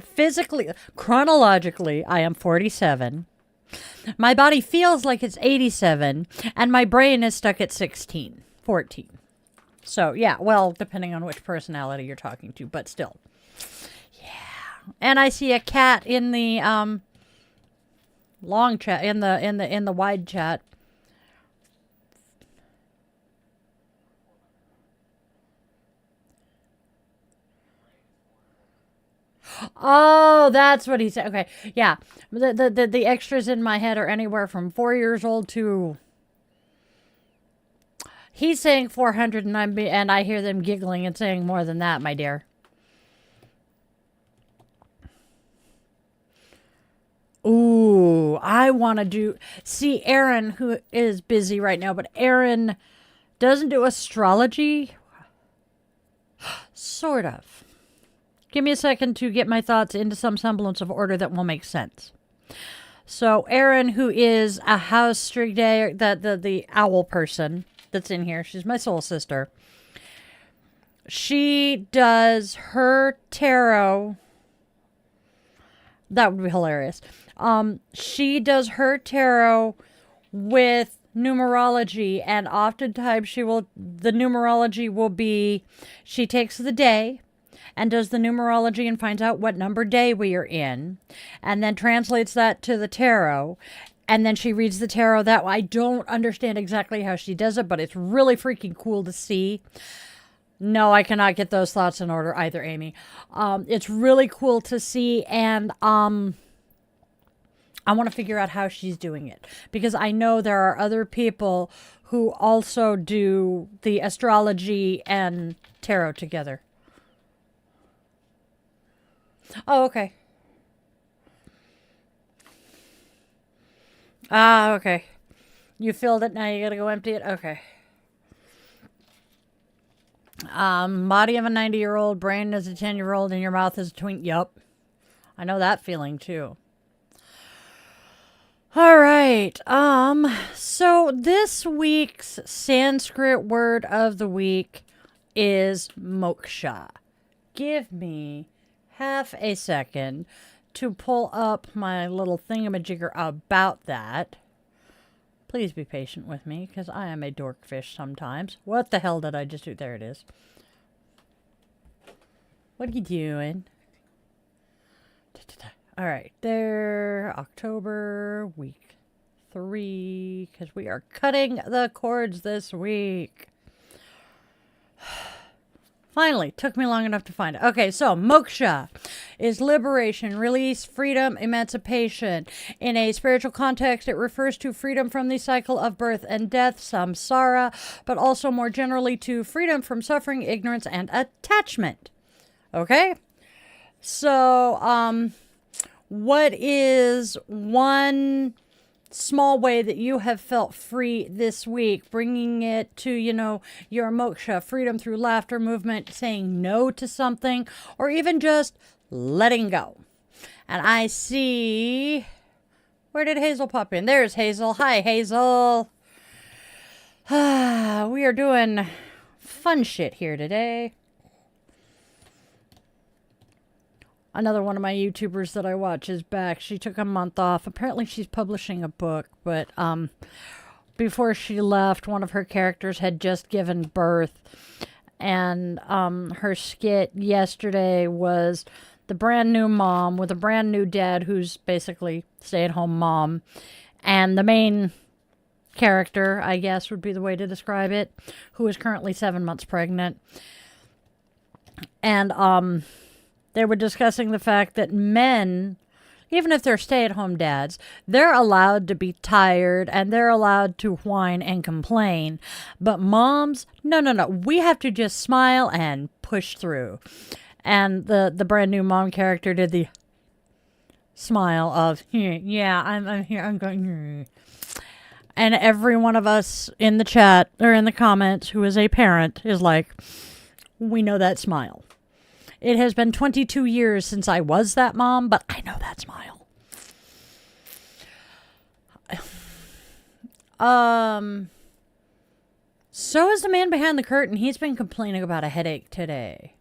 physically, chronologically, I am 47. My body feels like it's 87 and my brain is stuck at 14. So, yeah, well, depending on which personality you're talking to, but still. Yeah. And I see a cat in the long chat, in the wide chat. Oh, that's what he said. Okay, yeah. The extras in my head are anywhere from 4 years old to. He's saying 400, and I hear them giggling and saying more than that, my dear. Ooh, I want to do. See, Aaron, who is busy right now, but Aaron doesn't do astrology. Sort of. Give me a second to get my thoughts into some semblance of order that will make sense. So, Erin, who is a house streak day, the owl person that's in here, she's my soul sister. She does her tarot. That would be hilarious. She does her tarot with numerology, and oftentimes the numerology will be, she takes the day and does the numerology and finds out what number day we are in, and then translates that to the tarot, and then she reads the tarot that way. I don't understand exactly how she does it, but it's really freaking cool to see. No, I cannot get those thoughts in order either, Amy. It's really cool to see, and I want to figure out how she's doing it, because I know there are other people who also do the astrology and tarot together. Oh, okay. Ah, okay. You filled it, now you gotta go empty it? Okay. Body of a 90-year-old, brain as a 10-year-old, and your mouth is a twink. Yup. I know that feeling too. All right. So this week's Sanskrit word of the week is moksha. Give me half a second to pull up my little thingamajigger about that. Please be patient with me, because I am a dorkfish sometimes. What the hell did I just do? There it is. What are you doing? All right, there, October, week 3, because we are cutting the cords this week. Finally, took me long enough to find it. Okay, so moksha is liberation, release, freedom, emancipation. In a spiritual context, it refers to freedom from the cycle of birth and death, samsara, but also more generally to freedom from suffering, ignorance, and attachment. Okay? So, what is one small way that you have felt free this week, bringing it to, your moksha, freedom through laughter, movement, saying no to something, or even just letting go? And I see, where did Hazel pop in? There's Hazel. Hi, Hazel. We are doing fun shit here today. Another one of my YouTubers that I watch is back. She took a month off. Apparently she's publishing a book, but before she left, one of her characters had just given birth. And her skit yesterday was the brand new mom with a brand new dad who's basically stay-at-home mom. And the main character, I guess would be the way to describe it, who is currently 7 months pregnant. And they were discussing the fact that men, even if they're stay-at-home dads, they're allowed to be tired and they're allowed to whine and complain. But moms, no. We have to just smile and push through. And the brand new mom character did the smile of, yeah, I'm here, I'm going. And every one of us in the chat or in the comments who is a parent is like, we know that smile. It has been 22 years since I was that mom, but I know that smile. So is the man behind the curtain. He's been complaining about a headache today.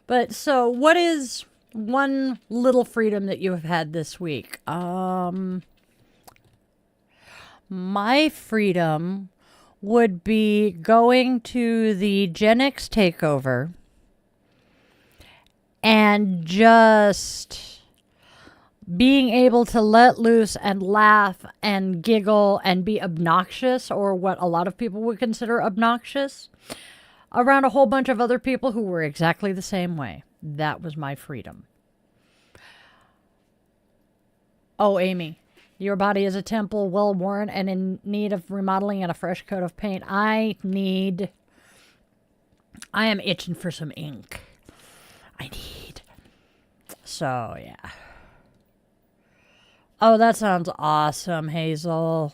But so what is one little freedom that you have had this week? My freedom would be going to the Gen X takeover and just being able to let loose and laugh and giggle and be obnoxious, or what a lot of people would consider obnoxious, around a whole bunch of other people who were exactly the same way. That was my freedom. Oh, Amy. Your body is a temple, well worn and in need of remodeling and a fresh coat of paint. I am itching for some ink. So, yeah. Oh, that sounds awesome, Hazel.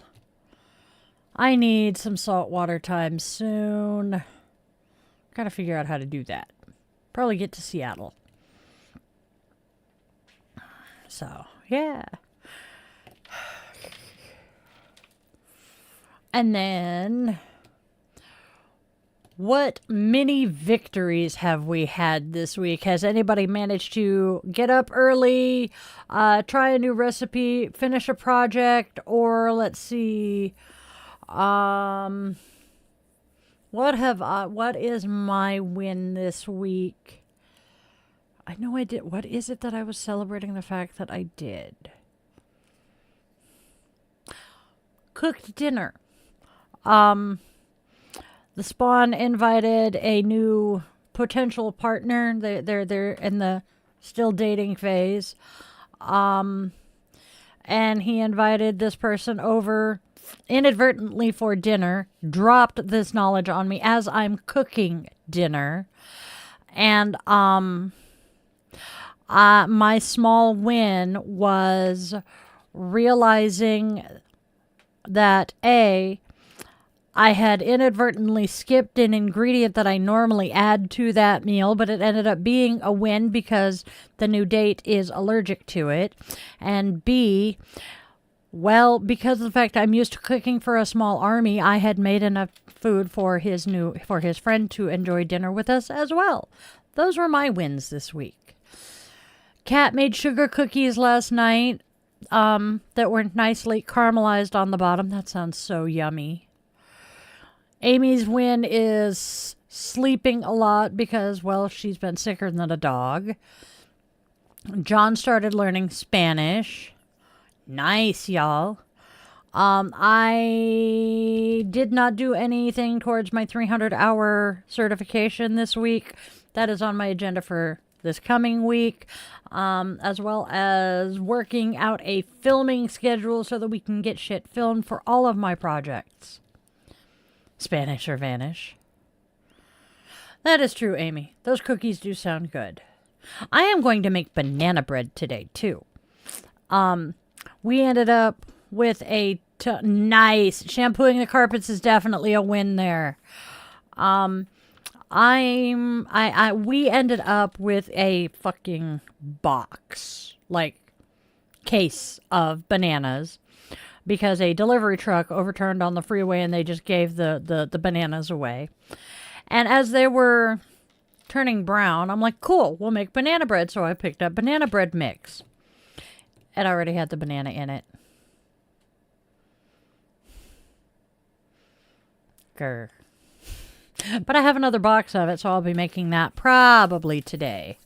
I need some saltwater time soon. Gotta figure out how to do that. Probably get to Seattle. So, yeah. And then, what mini victories have we had this week? Has anybody managed to get up early, try a new recipe, finish a project, or let's see, what is my win this week? I know I did. What is it that I was celebrating the fact that I did? Cooked dinner. The Spawn invited a new potential partner. They're in the still dating phase. And he invited this person over inadvertently for dinner, dropped this knowledge on me as I'm cooking dinner. And my small win was realizing that I had inadvertently skipped an ingredient that I normally add to that meal, but it ended up being a win because the new date is allergic to it. And B, well, because of the fact I'm used to cooking for a small army, I had made enough food for his friend to enjoy dinner with us as well. Those were my wins this week. Kat made sugar cookies last night that were nicely caramelized on the bottom. That sounds so yummy. Amy's win is sleeping a lot because, well, she's been sicker than a dog. John started learning Spanish. Nice, y'all. I did not do anything towards my 300-hour certification this week. That is on my agenda for this coming week, as well as working out a filming schedule so that we can get shit filmed for all of my projects. Spanish or vanish. That is true, Amy. Those cookies do sound good. I am going to make banana bread today, too. We ended up with a nice shampooing the carpets is definitely a win there. We ended up with a fucking box, like case of bananas, because a delivery truck overturned on the freeway and they just gave the bananas away. And as they were turning brown, I'm like, cool, we'll make banana bread. So I picked up banana bread mix. It already had the banana in it. Grr. But I have another box of it, so I'll be making that probably today.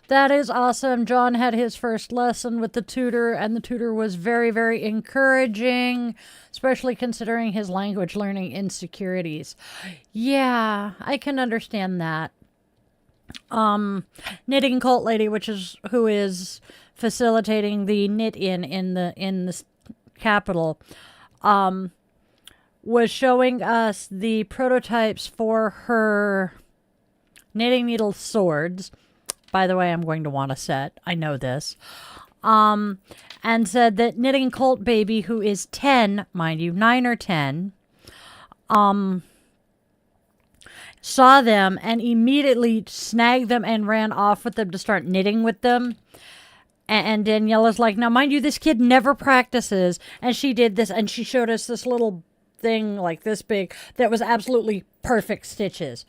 That is awesome. John had his first lesson with the tutor, and the tutor was very, very encouraging, especially considering his language learning insecurities. Yeah, I can understand that. Knitting Cult Lady, who is facilitating the knit in the capital, was showing us the prototypes for her knitting needle swords. By the way, I'm going to want a set. I know this. And said that Knitting Cult Baby, who is 10, mind you, 9 or 10, saw them and immediately snagged them and ran off with them to start knitting with them. And Daniela's like, now, mind you, this kid never practices. And she did this, and she showed us this little thing like this big that was absolutely perfect stitches.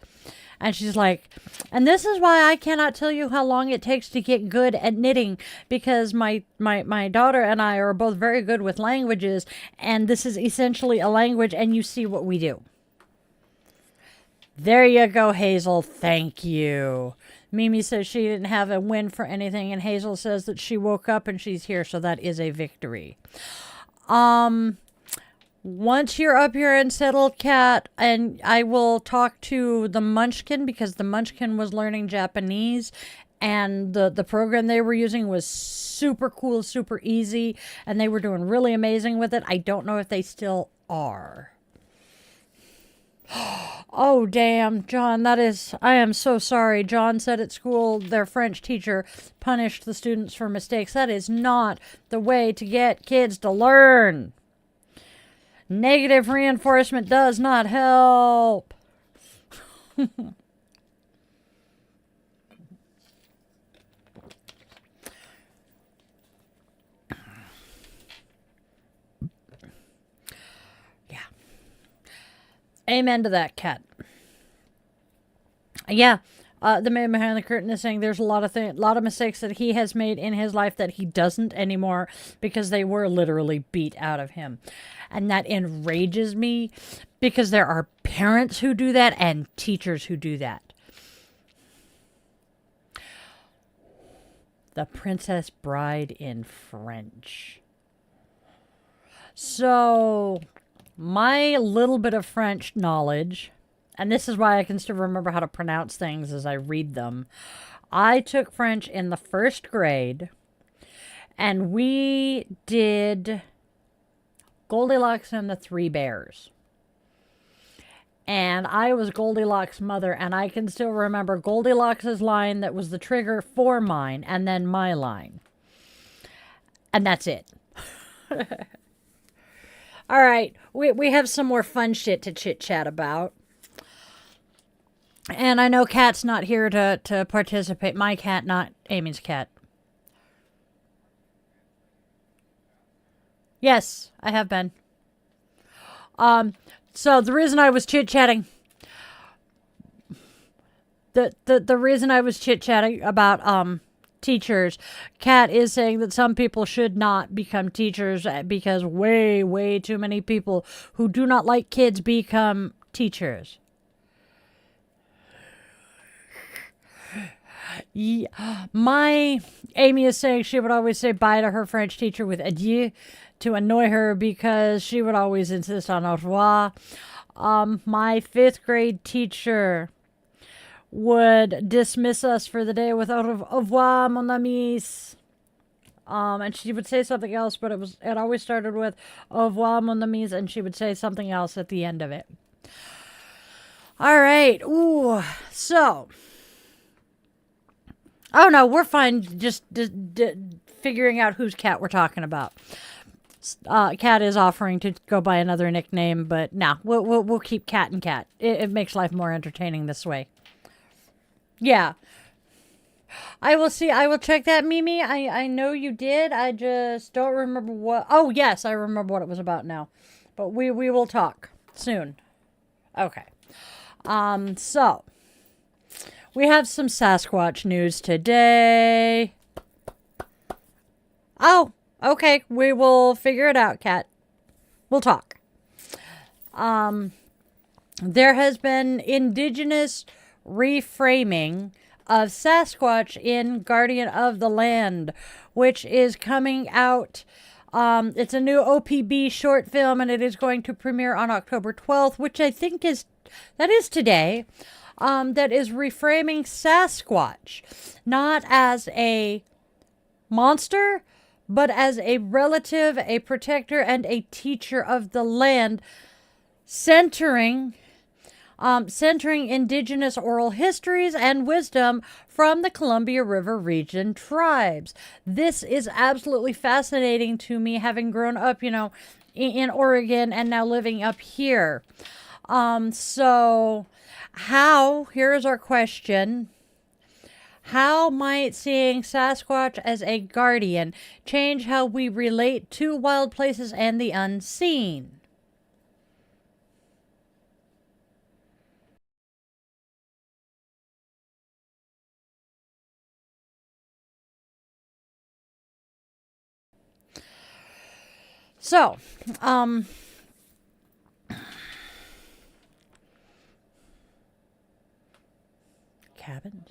And she's like, and this is why I cannot tell you how long it takes to get good at knitting, because my daughter and I are both very good with languages, and this is essentially a language, and you see what we do. There you go, Hazel. Thank you. Mimi says she didn't have a win for anything, and Hazel says that she woke up and she's here, so that is a victory. Once you're up here and settled, Kat, and I will talk to the Munchkin, because the Munchkin was learning Japanese, and the program they were using was super cool, super easy, and they were doing really amazing with it. I don't know if they still are. Oh, damn, John, I am so sorry. John said at school their French teacher punished the students for mistakes. That is not the way to get kids to learn. Negative reinforcement does not help. Yeah. Amen to that, Kat. Yeah. The man behind the curtain is saying there's a lot of mistakes that he has made in his life that he doesn't anymore because they were literally beat out of him. And that enrages me because there are parents who do that and teachers who do that. The Princess Bride in French. So, my little bit of French knowledge, and this is why I can still remember how to pronounce things as I read them. I took French in the 1st grade, and we did Goldilocks and the Three Bears. And I was Goldilocks' mother, and I can still remember Goldilocks' line that was the trigger for mine, and then my line. And that's it. All right, we have some more fun shit to chit-chat about. And I know Kat's not here to participate. My cat, not Amy's cat. Yes, I have been. So the reason I was chit-chatting, the reason I was chit-chatting about teachers, Kat is saying that some people should not become teachers because way too many people who do not like kids become teachers. Yeah, my Amy is saying she would always say bye to her French teacher with adieu to annoy her because she would always insist on au revoir. My 5th grade teacher would dismiss us for the day with au revoir, mon amis. And she would say something else, but it always started with au revoir, mon amis, and she would say something else at the end of it. All right. Ooh. So. Oh, no, we're fine just figuring out whose cat we're talking about. Cat is offering to go by another nickname, but no, we'll keep Cat and Cat. It makes life more entertaining this way. Yeah. I will see. I will check that, Mimi. I know you did. I just don't remember what. Oh, yes, I remember what it was about now. But we will talk soon. Okay. So. We have some Sasquatch news today. Oh, okay. We will figure it out, Kat. We'll talk. There has been indigenous reframing of Sasquatch in Guardian of the Land, which is coming out. It's a new OPB short film, and it is going to premiere on October 12th, which I think is today. That is reframing Sasquatch, not as a monster, but as a relative, a protector, and a teacher of the land, centering indigenous oral histories and wisdom from the Columbia River region tribes. This is absolutely fascinating to me, having grown up, in Oregon and now living up here. Here is our question. How might seeing Sasquatch as a guardian change how we relate to wild places and the unseen? So, cabins.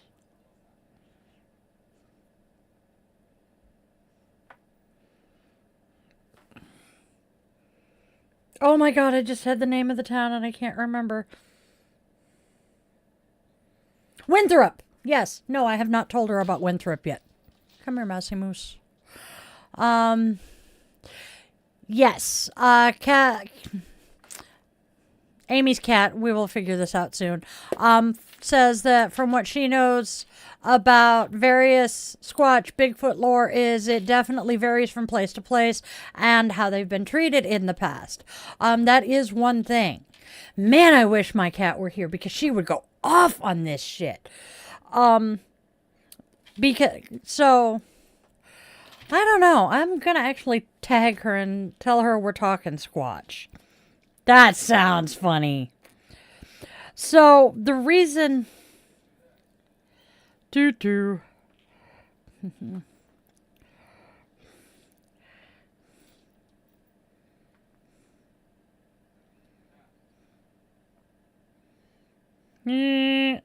Oh my god, I just said the name of the town and I can't remember. Winthrop! Yes. No, I have not told her about Winthrop yet. Come here, Mousy Moose. Yes. Amy's cat, we will figure this out soon, says that from what she knows about various Squatch Bigfoot lore is it definitely varies from place to place and how they've been treated in the past. That is one thing. Man, I wish my cat were here because she would go off on this shit. I don't know. I'm gonna actually tag her and tell her we're talking Squatch. That sounds funny. So, the reason... Doo-doo. Meh.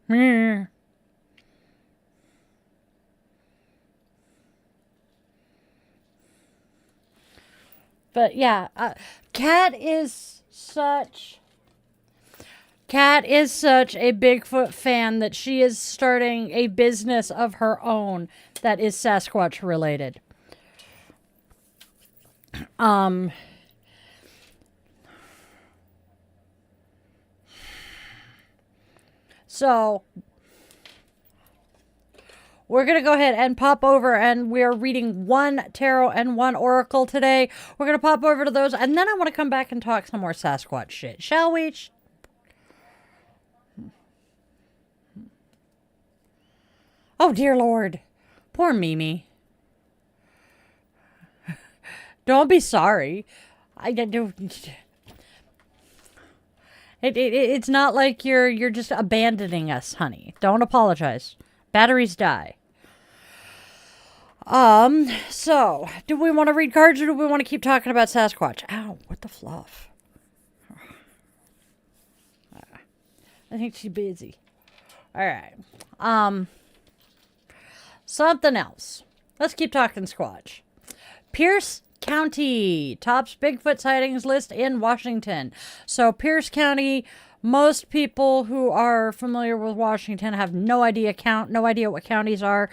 Meh. But yeah, Cat is such a Bigfoot fan that she is starting a business of her own that is Sasquatch related. So we're going to go ahead and pop over, and we're reading one tarot and one oracle today. We're going to pop over to those, and then I want to come back and talk some more Sasquatch shit. Shall we? Oh, dear Lord. Poor Mimi. Don't be sorry. I do. It's not like you're just abandoning us, honey. Don't apologize. Batteries die. So, do we want to read cards or do we want to keep talking about Sasquatch? Ow, what the fluff? I think she's busy. All right. Something else. Let's keep talking Squatch. Pierce County tops Bigfoot sightings list in Washington. So Pierce County, most people who are familiar with Washington have no idea what counties are.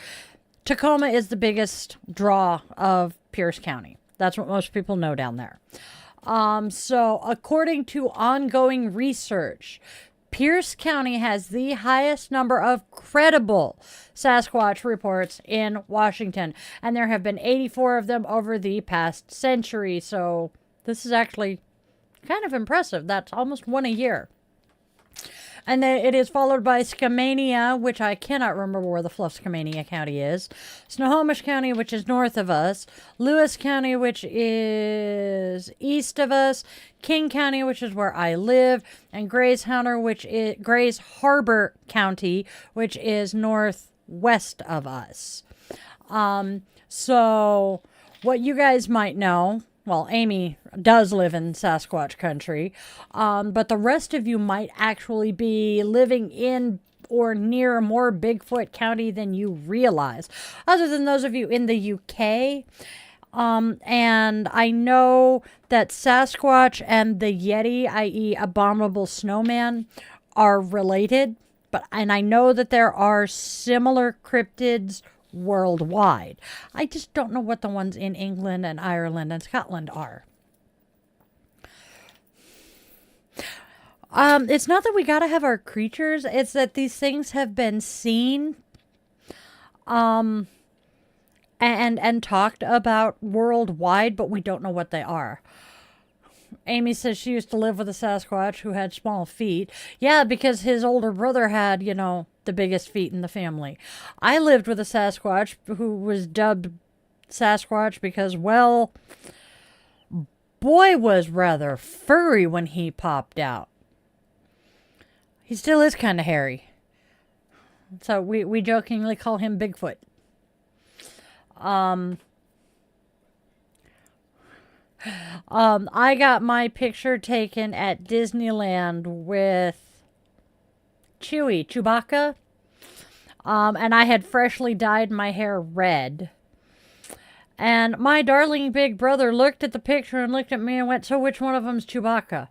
Tacoma is the biggest draw of Pierce County. That's what most people know down there. So according to ongoing research, Pierce County has the highest number of credible Sasquatch reports in Washington, and there have been 84 of them over the past century. So this is actually kind of impressive. That's almost one a year. And then it is followed by Skamania, which I cannot remember where the fluff Skamania County is. Snohomish County, which is north of us. Lewis County, which is east of us. King County, which is where I live. And Grays Harbor County, which is northwest of us. So what you guys might know, well, Amy does live in Sasquatch country, but the rest of you might actually be living in or near more Bigfoot County than you realize, other than those of you in the UK. And I know that Sasquatch and the Yeti, i.e. Abominable Snowman, are related, and I know that there are similar cryptids worldwide. I just don't know what the ones in England and Ireland and Scotland are. It's not that we gotta have our creatures, it's that these things have been seen and talked about worldwide, but we don't know what they are. Amy says she used to live with a Sasquatch who had small feet. Yeah, because his older brother had, the biggest feet in the family. I lived with a Sasquatch who was dubbed Sasquatch because, well, boy was rather furry when he popped out. He still is kind of hairy. So we jokingly call him Bigfoot. I got my picture taken at Disneyland with Chewbacca. And I had freshly dyed my hair red. And my darling big brother looked at the picture and looked at me and went, "So which one of them's Chewbacca?"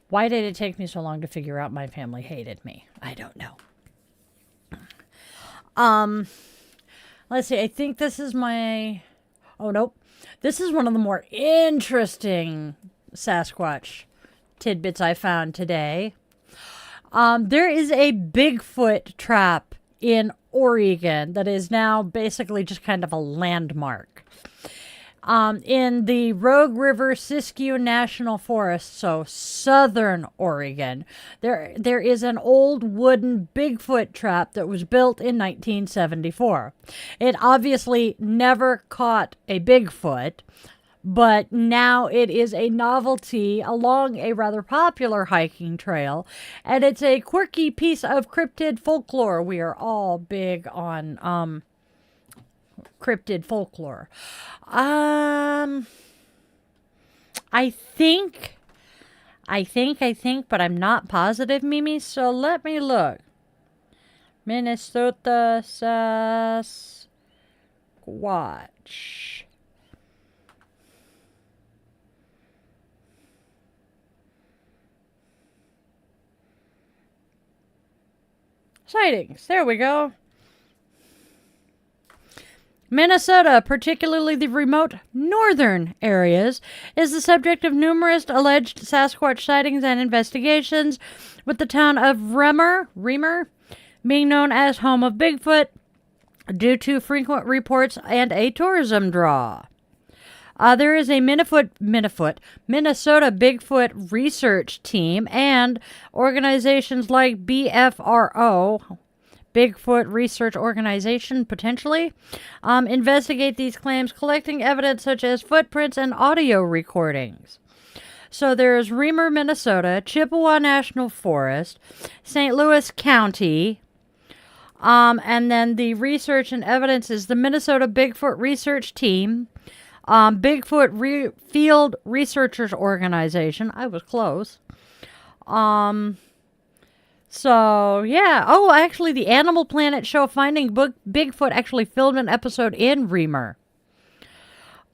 Why did it take me so long to figure out my family hated me? I don't know. Let's see. I think this is my... Oh, nope. This is one of the more interesting Sasquatch tidbits I found today. There is a Bigfoot trap in Oregon that is now basically just kind of a landmark. In the Rogue River Siskiyou National Forest, so southern Oregon, there is an old wooden Bigfoot trap that was built in 1974. It obviously never caught a Bigfoot, but now it is a novelty along a rather popular hiking trail, and it's a quirky piece of cryptid folklore. We are all big on cryptid folklore. I think, but I'm not positive, Mimi, so let me look. Minnesota Sasquatch watch. Sightings. There we go. Minnesota, particularly the remote northern areas, is the subject of numerous alleged Sasquatch sightings and investigations, with the town of Remer being known as home of Bigfoot due to frequent reports and a tourism draw. There is a Minnesota Bigfoot research team and organizations like BFRO, Bigfoot Research Organization, potentially, investigate these claims, collecting evidence such as footprints and audio recordings. So there's Remer, Minnesota, Chippewa National Forest, St. Louis County, and then the research and evidence is the Minnesota Bigfoot Research Team, Bigfoot Field Researchers Organization. I was close. So, yeah. Oh, actually, the Animal Planet show Finding Bigfoot actually filmed an episode in Remer.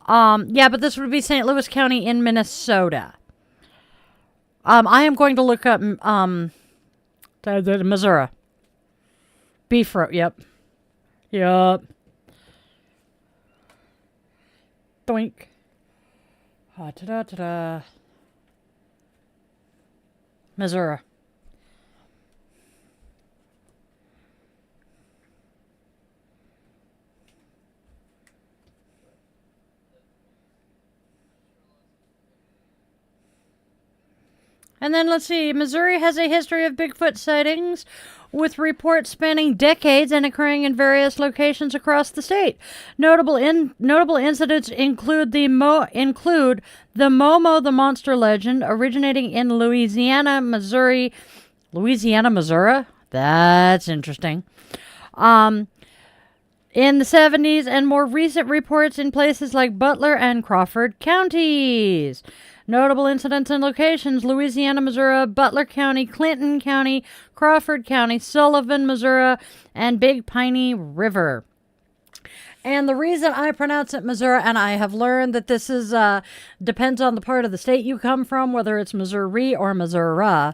Yeah, but this would be St. Louis County in Minnesota. I am going to look up the Missouri. Beef roast, yep. Doink. Ta-da-ta-da. Missouri. And then let's see, Missouri has a history of Bigfoot sightings, with reports spanning decades and occurring in various locations across the state. Notable incidents include the Momo the Monster legend, originating in Louisiana, Missouri. That's interesting. In the 70s, and more recent reports in places like Butler and Crawford counties. Notable incidents and locations: Louisiana, Missouri, Butler County, Clinton County, Crawford County, Sullivan, Missouri, and Big Piney River. And the reason I pronounce it Missouri, and I have learned that this is depends on the part of the state you come from, whether it's Missouri or Missouri.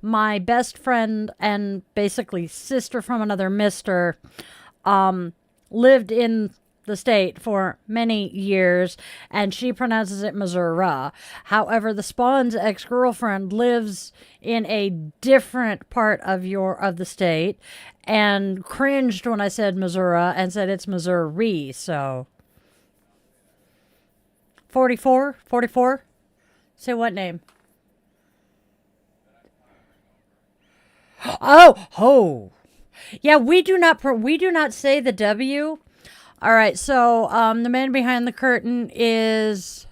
My best friend and basically sister from another mister lived in the state for many years, and she pronounces it Missouri. However, the Spawn's ex-girlfriend lives in a different part of the state and cringed when I said Missouri and said it's Missouri. So 44. Say what name? Oh. Yeah, we do not say the W. All right, so the man behind the curtain is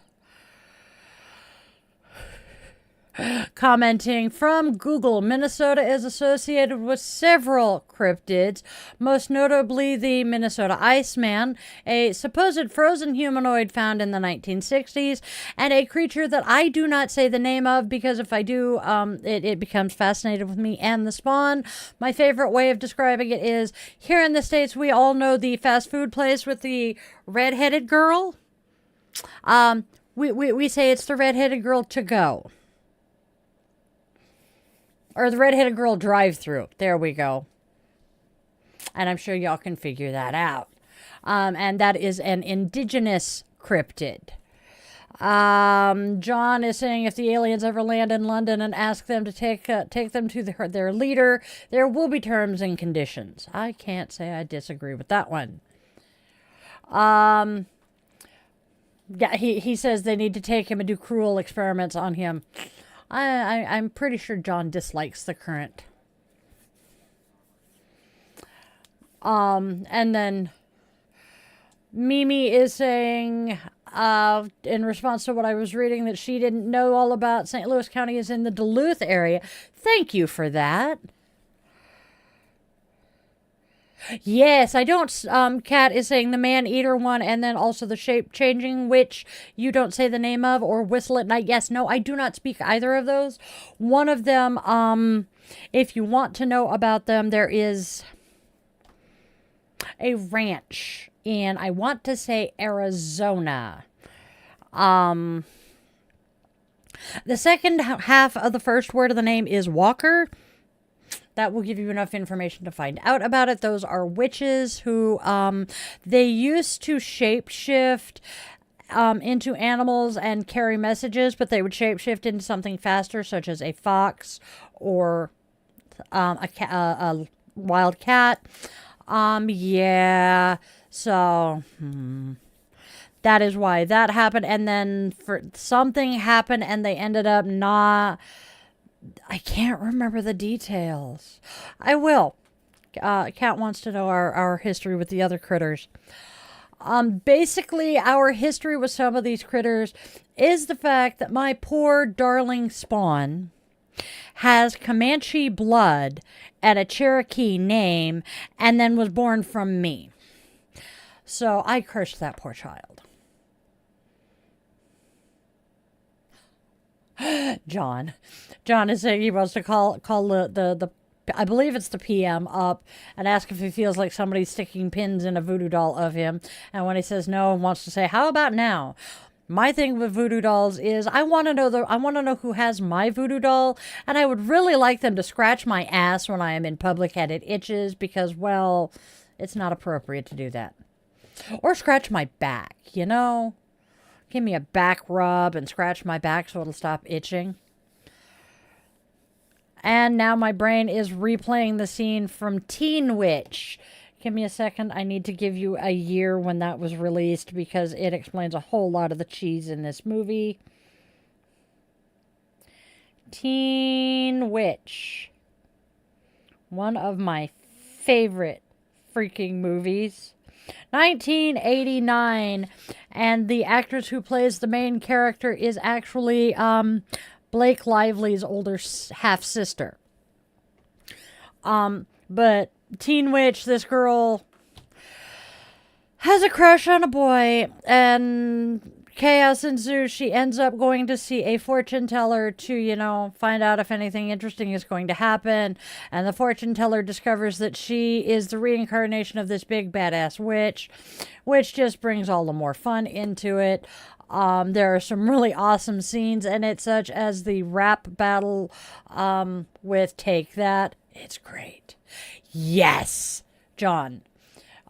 commenting from Google. Minnesota is associated with several cryptids, most notably the Minnesota Iceman, a supposed frozen humanoid found in the 1960s, and a creature that I do not say the name of because if I do, it becomes fascinated with me and the Spawn. My favorite way of describing it is, here in the States, we all know the fast food place with the red-headed girl. We say it's the red-headed girl to go. Or the redheaded girl drive-through. There we go. And I'm sure y'all can figure that out. And that is an indigenous cryptid. John is saying if the aliens ever land in London and ask them to take them to their leader, there will be terms and conditions. I can't say I disagree with that one. Yeah, he says they need to take him and do cruel experiments on him. I'm pretty sure John dislikes the current. And then Mimi is saying, in response to what I was reading, that she didn't know all about St. Louis County is in the Duluth area. Thank you for that. Yes, I don't. Kat is saying the man-eater one, and then also the shape-changing witch you don't say the name of, or whistle at night. Yes, no, I do not speak either of those. One of them, if you want to know about them, there is a ranch in, I want to say, Arizona. The second half of the first word of the name is Walker. That will give you enough information to find out about it. Those are witches who they used to shapeshift into animals and carry messages, but they would shapeshift into something faster, such as a fox or a wild cat. Yeah. So that is why that happened. And then for something happened, and they ended up not. I can't remember the details. I will. Kat wants to know our history with the other critters. Basically, our history with some of these critters is the fact that my poor darling spawn has Comanche blood and a Cherokee name, and then was born from me. So I cursed that poor child. John is saying he wants to call the I believe it's the PM up and ask if he feels like somebody's sticking pins in a voodoo doll of him. And when he says no, wants to say, how about now? My thing with voodoo dolls is I want to know who has my voodoo doll, and I would really like them to scratch my ass when I am in public and it itches, because, well, it's not appropriate to do that. Or scratch my back, you know? Give me a back rub and scratch my back so it'll stop itching. And now my brain is replaying the scene from Teen Witch. Give me a second. I need to give you a year when that was released, because it explains a whole lot of the cheese in this movie. Teen Witch. One of my favorite freaking movies. 1989, and the actress who plays the main character is actually Blake Lively's older half sister. But Teen Witch, this girl has a crush on a boy, and chaos ensues. She ends up going to see a fortune teller to, find out if anything interesting is going to happen. And the fortune teller discovers that she is the reincarnation of this big badass witch, which just brings all the more fun into it. There are some really awesome scenes in it, such as the rap battle with Take That. It's great. Yes, John.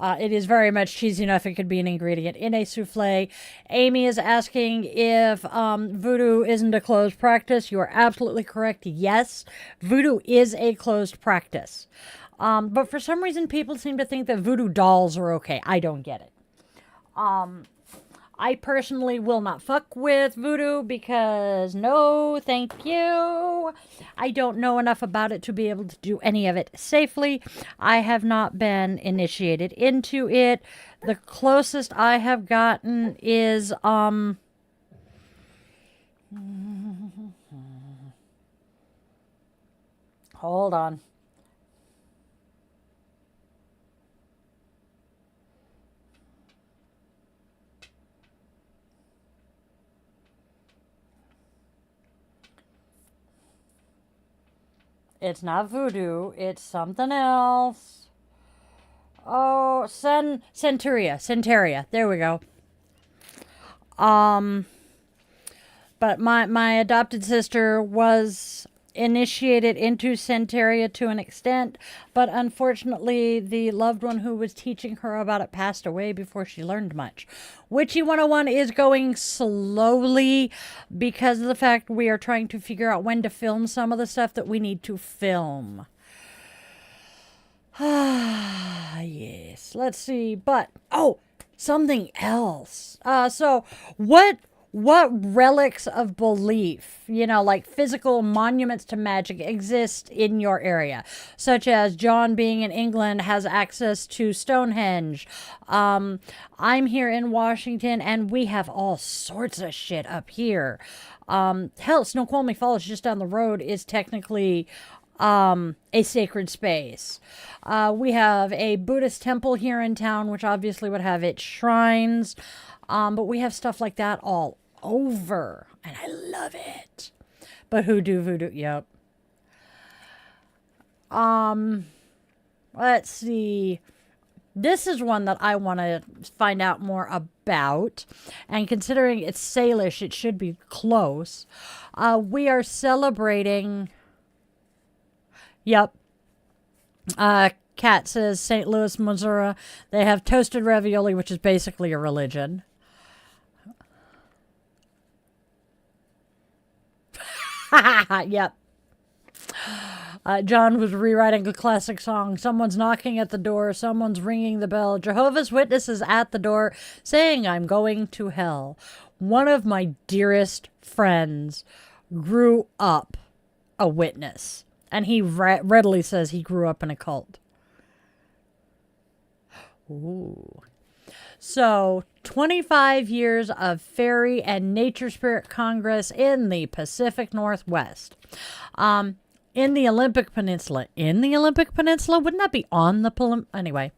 It is very much cheesy enough it could be an ingredient in a souffle. Amy is asking if voodoo isn't a closed practice. You are absolutely correct. Yes, voodoo is a closed practice. But for some reason, people seem to think that voodoo dolls are okay. I don't get it. I personally will not fuck with voodoo because no, thank you. I don't know enough about it to be able to do any of it safely. I have not been initiated into it. The closest I have gotten is, hold on. It's not voodoo. It's something else. Oh, Centuria. There we go. But my adopted sister was initiated into Centuria to an extent, but unfortunately the loved one who was teaching her about it passed away before she learned much. Witchy 101 is going slowly because of the fact we are trying to figure out when to film some of the stuff that we need to film. Ah, yes. Let's see. But, something else. So what relics of belief, like physical monuments to magic, exist in your area? Such as John, being in England, has access to Stonehenge. I'm here in Washington, and we have all sorts of shit up here. Hell, Snoqualmie Falls, just down the road, is technically a sacred space. We have a Buddhist temple here in town, which obviously would have its shrines. But we have stuff like that all over, and I love it. But voodoo, yep. Let's see. This is one that I want to find out more about. And considering it's Salish, it should be close. We are celebrating. Yep. Kat says St. Louis, Missouri. They have toasted ravioli, which is basically a religion. Yep. John was rewriting a classic song. Someone's knocking at the door. Someone's ringing the bell. Jehovah's Witness is at the door saying, I'm going to hell. One of my dearest friends grew up a witness. And he readily says he grew up in a cult. Ooh. So, 25 years of fairy and nature spirit congress in the Pacific Northwest. In the Olympic Peninsula. In the Olympic Peninsula? Wouldn't that be on the... Anyway.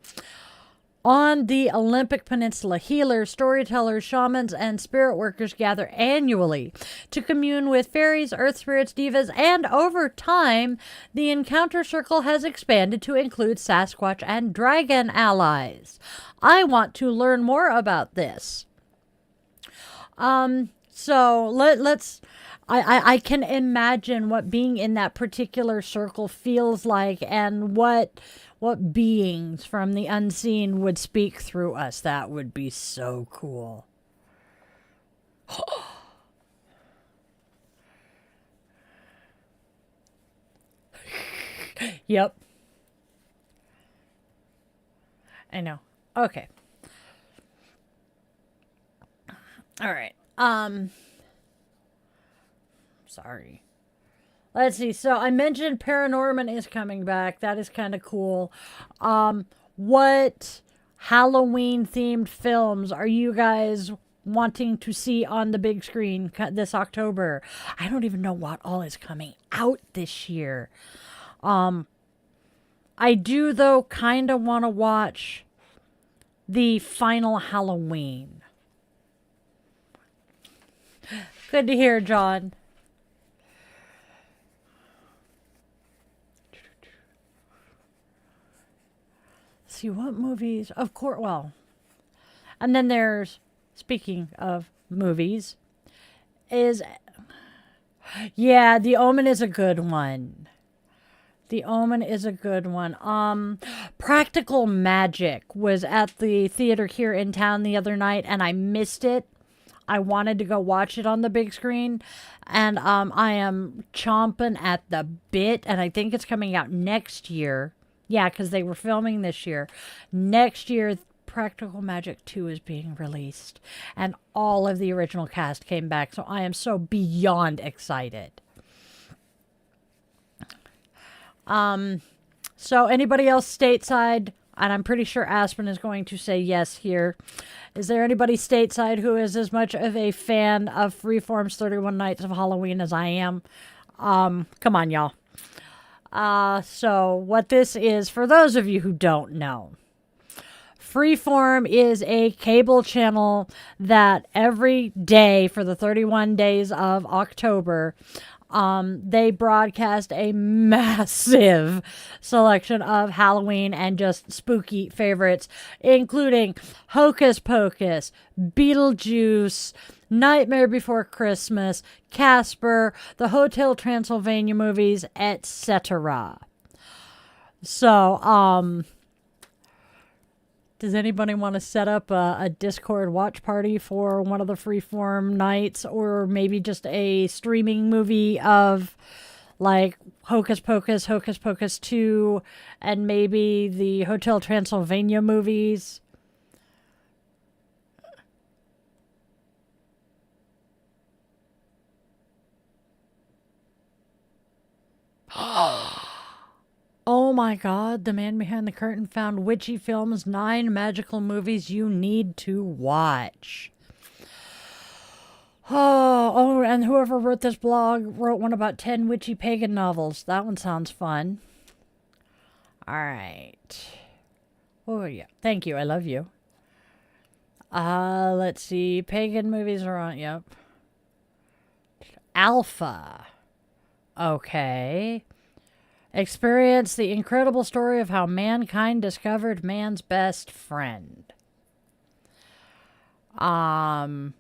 On the Olympic Peninsula, healers, storytellers, shamans, and spirit workers gather annually to commune with fairies, earth spirits, divas, and over time, the encounter circle has expanded to include Sasquatch and dragon allies. I want to learn more about this. So let's... I can imagine what being in that particular circle feels like and what beings from the unseen would speak through us. That would be so cool. Yep. I know. Okay. All right. Sorry. Let's see. So I mentioned Paranorman is coming back. That is kind of cool. What Halloween themed films are you guys wanting to see on the big screen this October? I don't even know what all is coming out this year. I do though kind of want to watch the final Halloween. Good to hear, John. See what movies, of course, well, and then there's, speaking of movies, yeah, The Omen is a good one. The Omen is a good one. Practical Magic was at the theater here in town the other night, and I missed it. I wanted to go watch it on the big screen, and I am chomping at the bit, and I think it's coming out next year. Yeah, because they were filming this year. Next year, Practical Magic 2 is being released. And all of the original cast came back. So I am so beyond excited. So anybody else stateside? And I'm pretty sure Aspen is going to say yes here. Is there anybody stateside who is as much of a fan of Freeform's 31 Nights of Halloween as I am? Come on, y'all. So what this is, for those of you who don't know, Freeform is a cable channel that every day for the 31 days of October, they broadcast a massive selection of Halloween and just spooky favorites, including Hocus Pocus, Beetlejuice, Nightmare Before Christmas, Casper, the Hotel Transylvania movies, etc. So, does anybody want to set up a Discord watch party for one of the Freeform nights, or maybe just a streaming movie of like Hocus Pocus, Hocus Pocus 2, and maybe the Hotel Transylvania movies? Oh my god, the man behind the curtain found Witchy Films 9 magical movies you need to watch. Oh, and whoever wrote this blog wrote one about 10 witchy pagan novels. That one sounds fun. Alright. Oh yeah, thank you, I love you. Let's see, pagan movies are on, yep. Alpha. Okay. Experience the incredible story of how mankind discovered man's best friend. While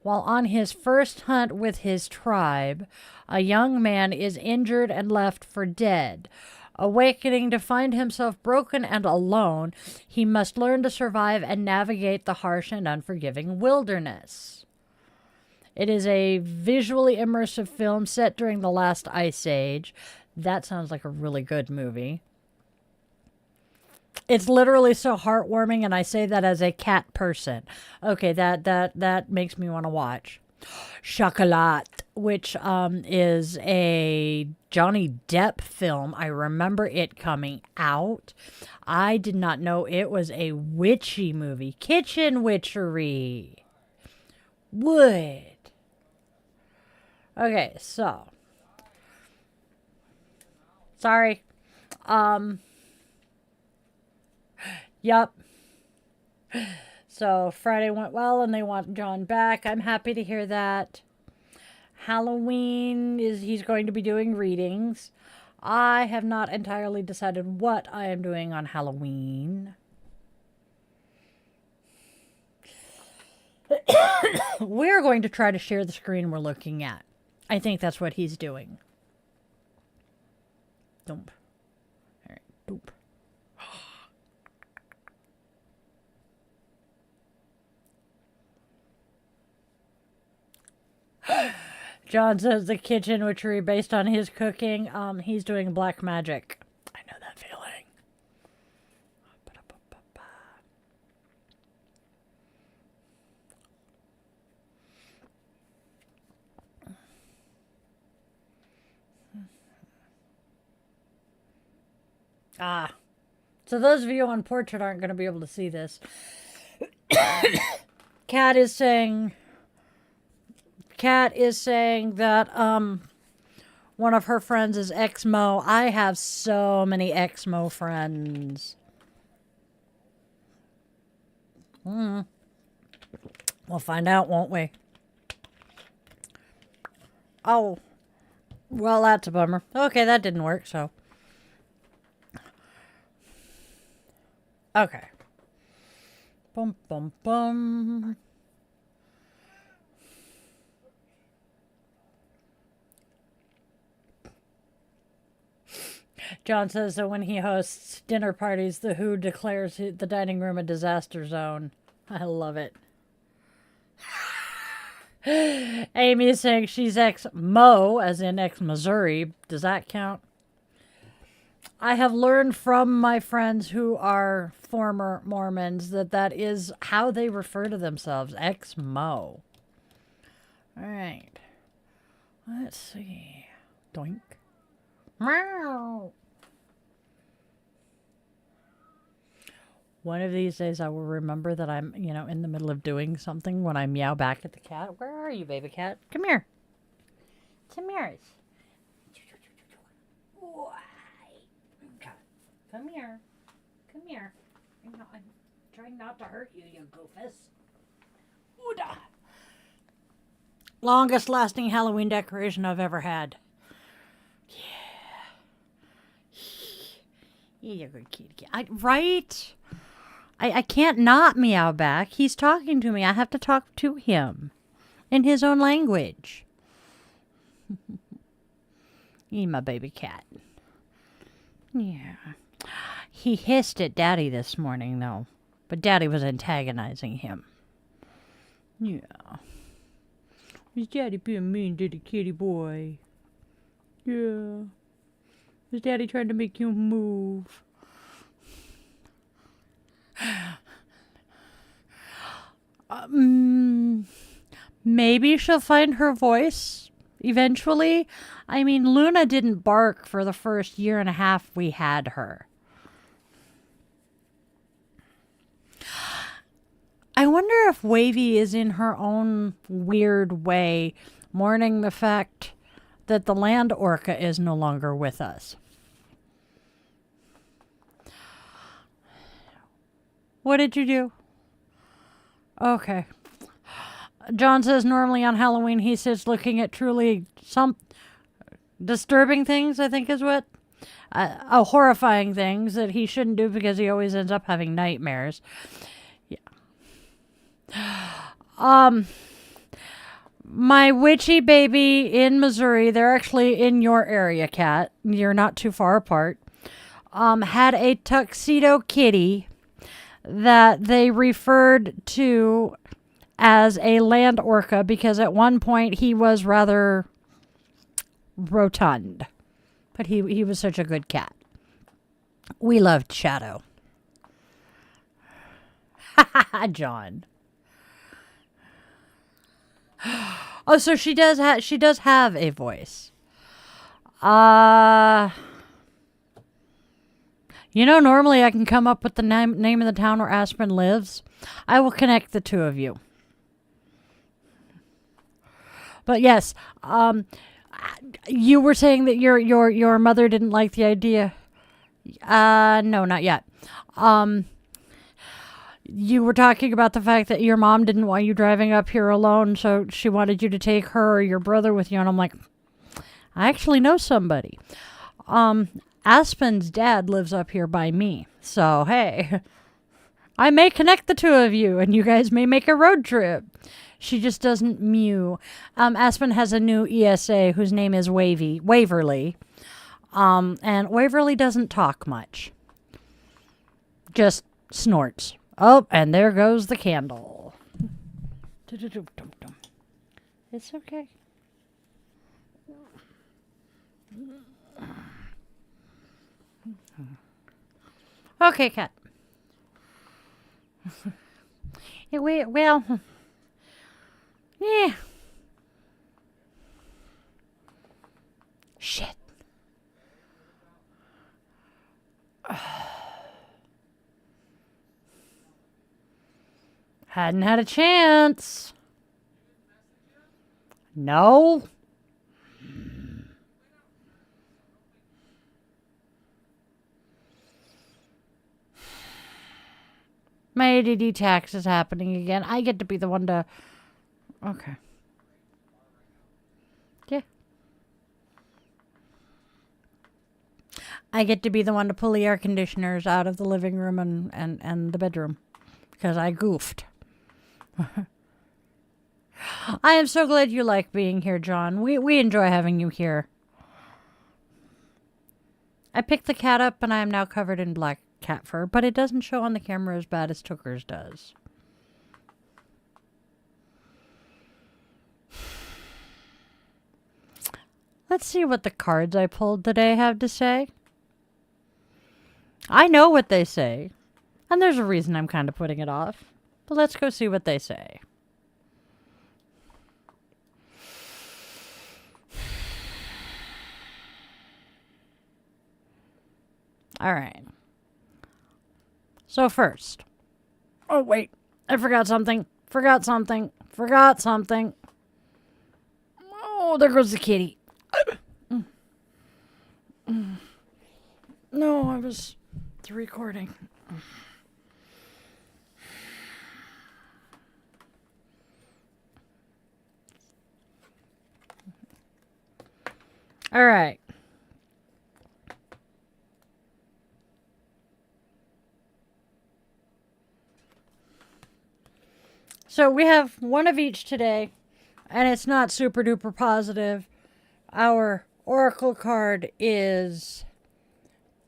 on his first hunt with his tribe, a young man is injured and left for dead. Awakening to find himself broken and alone, he must learn to survive and navigate the harsh and unforgiving wilderness. It is a visually immersive film set during the last ice age. That sounds like a really good movie. It's literally so heartwarming, and I say that as a cat person. Okay, that makes me want to watch. Chocolat, which is a Johnny Depp film. I remember it coming out. I did not know it was a witchy movie. Kitchen witchery. Wood. Okay, so. Sorry. Yup. So Friday went well and they want John back. I'm happy to hear that. Halloween he's going to be doing readings. I have not entirely decided what I am doing on Halloween. We're going to try to share the screen we're looking at. I think that's what he's doing. Dump. All right, dump. John says the kitchen witchery based on his cooking. He's doing black magic. I know that feeling. So those of you on Portrait aren't going to be able to see this. Kat is saying that one of her friends is Exmo. I have so many Exmo friends. We'll find out, won't we? Oh, well, that's a bummer. Okay, that didn't work, so. Okay. Bum, bum, bum. John says that when he hosts dinner parties, the Who declares the dining room a disaster zone. I love it. Amy is saying she's ex-Mo, as in ex-Missouri. Does that count? I have learned from my friends who are former Mormons that is how they refer to themselves, ex-Mo. All right. Let's see. Doink. Meow. One of these days I will remember that I'm, in the middle of doing something when I meow back at the cat. Where are you, baby cat? Come here. Come here. Come here. Come here. I'm trying not to hurt you, you goofus. Ooda. Longest lasting Halloween decoration I've ever had. Yeah. You're a good kitty. Right? I can't not meow back. He's talking to me. I have to talk to him in his own language. He's my baby cat. Yeah. He hissed at Daddy this morning, though. But Daddy was antagonizing him. Yeah. Is Daddy being mean to the kitty boy? Yeah. Is Daddy trying to make you move? Maybe she'll find her voice eventually. I mean, Luna didn't bark for the first year and a half we had her. I wonder if Wavy is in her own weird way mourning the fact that the land orca is no longer with us. What did you do? Okay. John says normally on Halloween he sits looking at truly some disturbing things, I think is what. horrifying things that he shouldn't do because he always ends up having nightmares. Yeah. My witchy baby in Missouri, they're actually in your area, Kat. You're not too far apart. Had a tuxedo kitty that they referred to as a land orca because at one point he was rather rotund. But he was such a good cat. We loved Shadow. John. Oh, so she does have a voice. Normally I can come up with the name of the town where Aspen lives. I will connect the two of you. But yes, you were saying that your mother didn't like the idea. No, not yet. You were talking about the fact that your mom didn't want you driving up here alone, so she wanted you to take her or your brother with you. And I'm like, I actually know somebody. Aspen's dad lives up here by me. So, hey, I may connect the two of you and you guys may make a road trip. She just doesn't mew. Aspen has a new ESA whose name is Waverly. And Waverly doesn't talk much. Just snorts. Oh, and there goes the candle. It's okay. Okay, Kat. Well, yeah. Shit. Hadn't had a chance. No. My ADD tax is happening again. I get to be the one to... Okay. Yeah. I get to be the one to pull the air conditioners out of the living room and the bedroom. Because I goofed. I am so glad you like being here, John. We enjoy having you here. I picked the cat up and I am now covered in black cat fur, but it doesn't show on the camera as bad as Tooker's does. Let's see what the cards I pulled today have to say. I know what they say, and there's a reason I'm kind of putting it off. But let's go see what they say. All right. So first. Oh, wait. I forgot something. Oh, there goes the kitty. No, I was recording. All right. So we have one of each today, and it's not super duper positive. Our oracle card is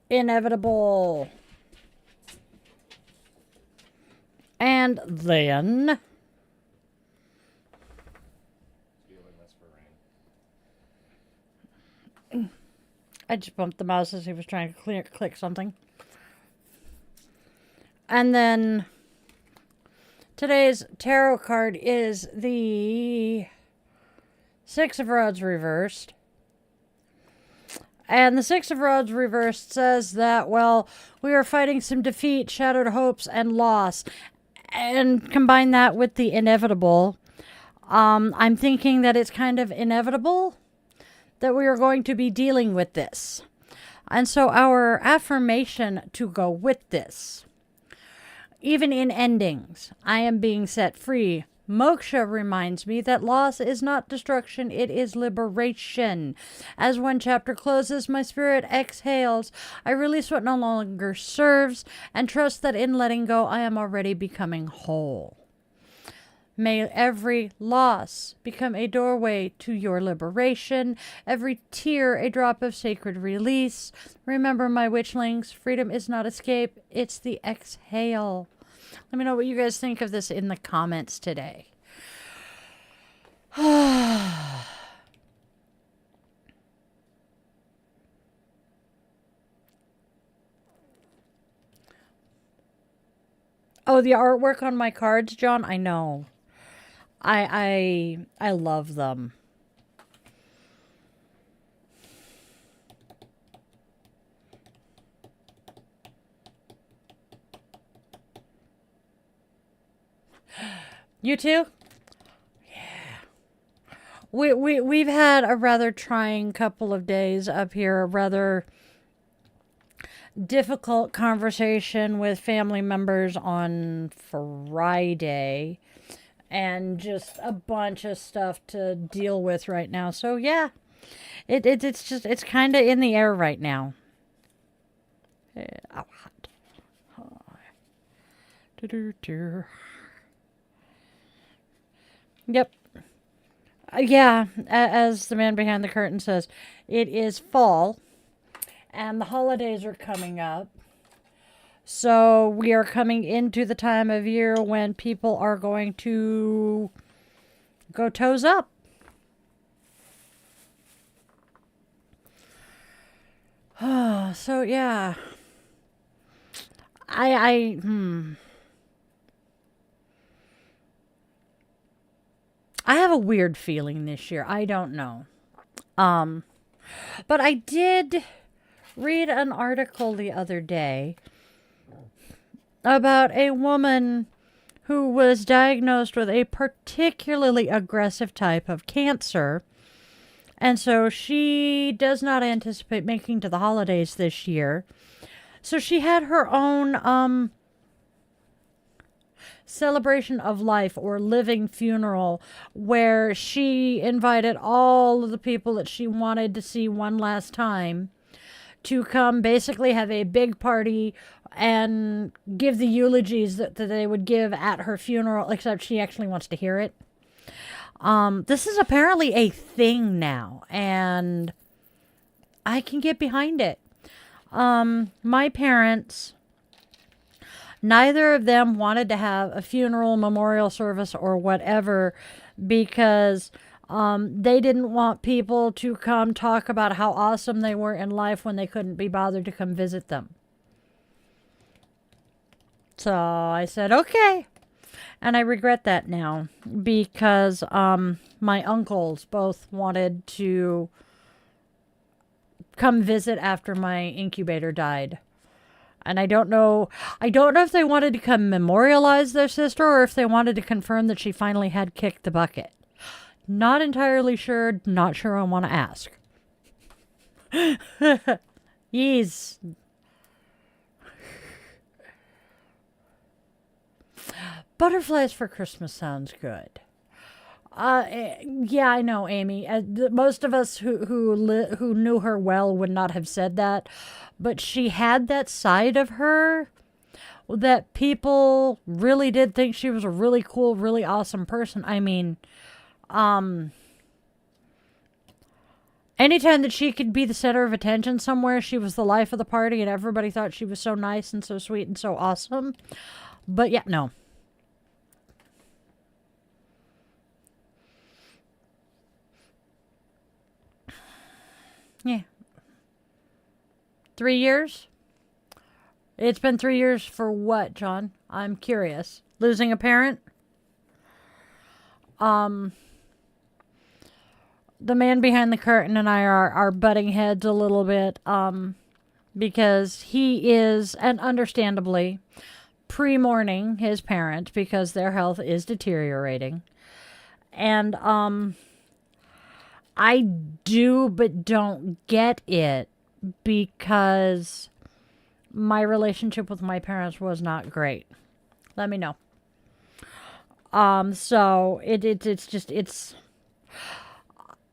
inevitable. And then I just bumped the mouse as he was trying to click something. And then today's tarot card is the Six of Rods reversed. And the Six of Rods reversed says that, well, we are fighting some defeat, shattered hopes, and loss. And combine that with the inevitable. I'm thinking that it's kind of inevitable that we are going to be dealing with this. And so our affirmation to go with this: even in endings, I am being set free Moksha reminds me that loss is not destruction, it is liberation. As one chapter closes, my spirit exhales. I release what no longer serves and trust that in letting go, I am already becoming whole. May every loss become a doorway to your liberation, every tear a drop of sacred release. Remember, my witchlings, freedom is not escape, it's the exhale. Let me know what you guys think of this in the comments today. Oh, the artwork on my cards, John? I know. I love them. You too? Yeah. We've had a rather trying couple of days up here, a rather difficult conversation with family members on Friday, and just a bunch of stuff to deal with right now. So yeah, it's kind of in the air right now. Oh, hot. Oh. Yep. Yeah, as the man behind the curtain says, it is fall, and the holidays are coming up. So we are coming into the time of year when people are going to go toes up. So yeah. I have a weird feeling this year. I don't know. But I did read an article the other day about a woman who was diagnosed with a particularly aggressive type of cancer. And so she does not anticipate making to the holidays this year. So she had her own celebration of life or living funeral where she invited all of the people that she wanted to see one last time to come, basically have a big party and give the eulogies that they would give at her funeral, except she actually wants to hear it. This is apparently a thing now, and I can get behind it. My parents, neither of them wanted to have a funeral, memorial service, or whatever, because they didn't want people to come talk about how awesome they were in life when they couldn't be bothered to come visit them. So I said, okay. And I regret that now, because my uncles both wanted to come visit after my incubator died. And I don't know if they wanted to come memorialize their sister or if they wanted to confirm that she finally had kicked the bucket. Not entirely sure, not sure I want to ask. Yes. Butterflies for Christmas sounds good. Yeah, I know, Amy. Most of us who knew her well would not have said that, but she had that side of her that people really did think she was a really cool, really awesome person. I mean, anytime that she could be the center of attention somewhere, she was the life of the party, and everybody thought she was so nice and so sweet and so awesome. But yeah, no. Yeah. 3 years? It's been 3 years for what, John? I'm curious. Losing a parent? The man behind the curtain and I are butting heads a little bit, because he is, and understandably, pre-mourning his parent because their health is deteriorating. And, I do but don't get it, because my relationship with my parents was not great. Let me know. So it's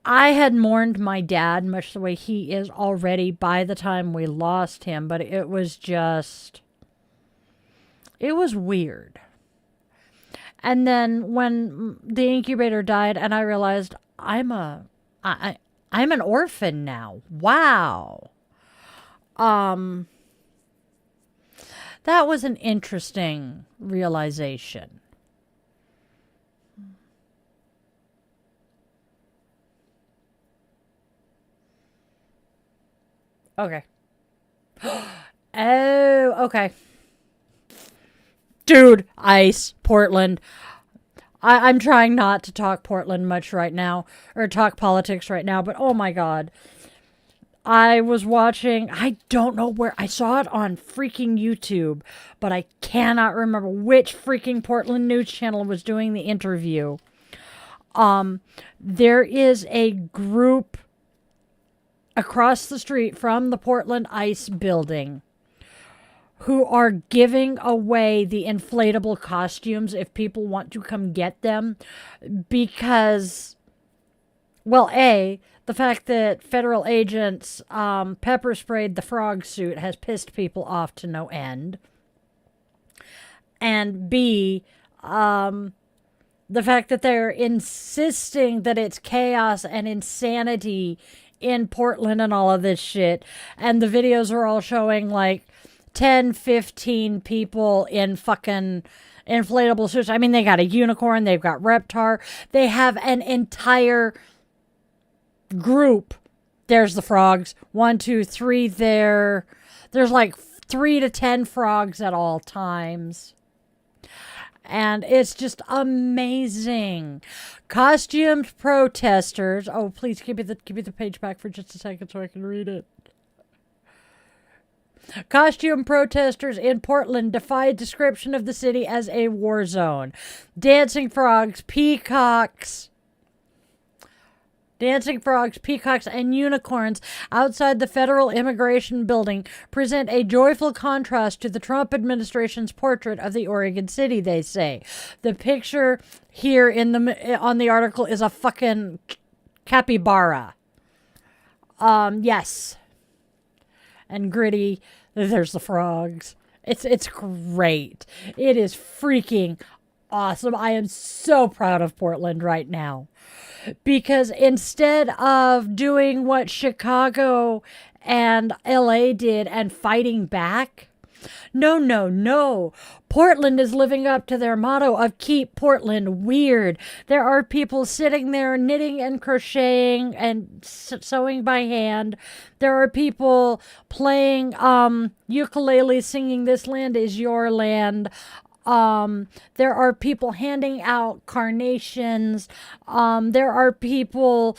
I had mourned my dad much the way he is already by the time we lost him, but it was weird. And then when the incubator died and I realized I'm an orphan now. Wow. That was an interesting realization. Okay. Oh, okay. Dude, ice, Portland. I'm trying not to talk Portland much right now, or talk politics right now, but oh my God. I was watching, I don't know where, I saw it on freaking YouTube, but I cannot remember which freaking Portland news channel was doing the interview. There is a group across the street from the Portland Ice building who are giving away the inflatable costumes if people want to come get them because, well, the fact that federal agents pepper sprayed the frog suit has pissed people off to no end. And B, the fact that they're insisting that it's chaos and insanity in Portland and all of this shit. And the videos are all showing like 10, 15 people in fucking inflatable suits. I mean, they got a unicorn, they've got Reptar, they have an entire group. There's the frogs. 1, 2, 3 there. There's like 3 to 10 frogs at all times. And it's just amazing. Costumed protesters. Oh, please give me the page back for just a second so I can read it. Costume protesters in Portland defied description of the city as a war zone. Dancing frogs, peacocks, and unicorns outside the federal immigration building present a joyful contrast to the Trump administration's portrait of the Oregon city, they say. The picture here on the article is a fucking capybara. Yes. And Gritty, there's the frogs. It's great. It is freaking awesome. I am so proud of Portland right now. Because instead of doing what Chicago and LA did and fighting back, no. Portland is living up to their motto of keep Portland weird. There are people sitting there knitting and crocheting and sewing by hand. There are people playing ukulele, singing This Land Is Your Land. There are people handing out carnations. There are people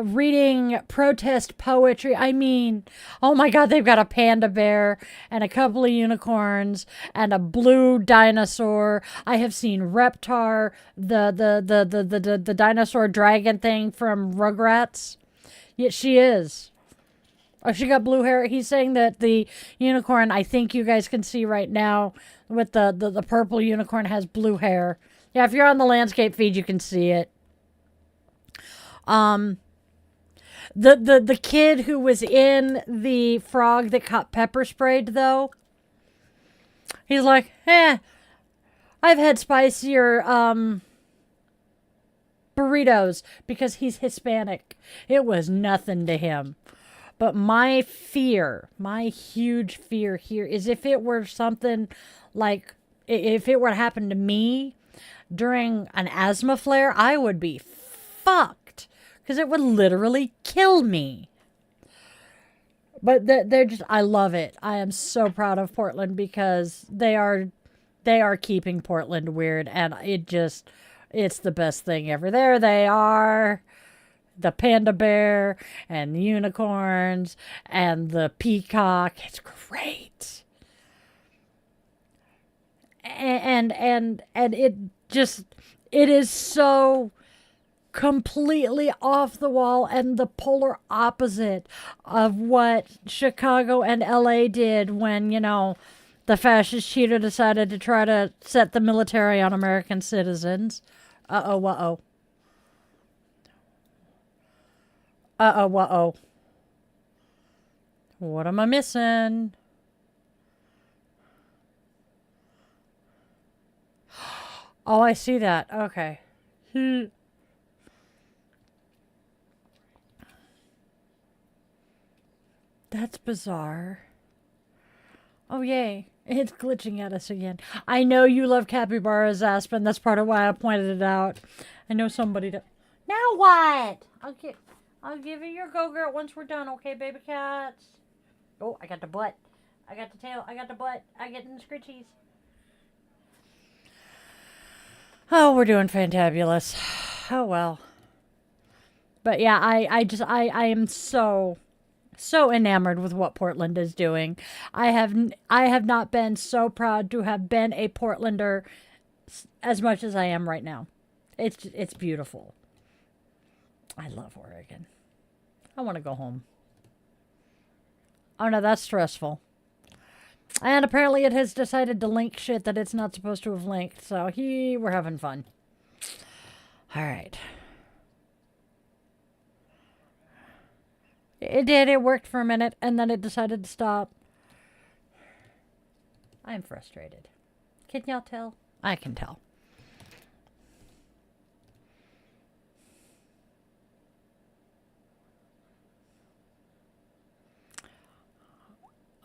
reading protest poetry. I mean, oh my God, they've got a panda bear and a couple of unicorns and a blue dinosaur. I have seen Reptar, the dinosaur dragon thing from Rugrats. Yeah, she is. Oh, she got blue hair. He's saying that the unicorn, I think you guys can see right now, with the purple unicorn has blue hair. Yeah, if you're on the landscape feed, you can see it. The kid who was in the frog that got pepper sprayed, though, he's like, I've had spicier burritos because he's Hispanic. It was nothing to him. But my huge fear here is if it were something like, if it were to happen to me during an asthma flare, I would be fucked. Because it would literally kill me. But they're just, I love it. I am so proud of Portland because they are keeping Portland weird. And it's the best thing ever. There they are. The panda bear and the unicorns and the peacock. It's great. And it is so completely off the wall and the polar opposite of what Chicago and LA did when, The fascist cheater decided to try to set the military on American citizens. Uh-oh, uh-oh. Uh-oh, uh-oh. What am I missing? Oh, I see that. Okay. That's bizarre. Oh, yay. It's glitching at us again. I know you love capybaras, Aspen. That's part of why I pointed it out. I know somebody to... Now what? I'll give you your go-gurt once we're done, okay, baby cats? Oh, I got the butt. I got the tail. I got the butt. I get in the scritchies. Oh, we're doing fantabulous. Oh, well. But yeah, I am so enamored with what Portland is doing. I have not been so proud to have been a Portlander as much as I am right now. It's beautiful. I love Oregon. I want to go home. Oh no, that's stressful. And apparently it has decided to link shit that it's not supposed to have linked. So we're having fun. All right. It did. It worked for a minute, and then it decided to stop. I'm frustrated. Can y'all tell? I can tell.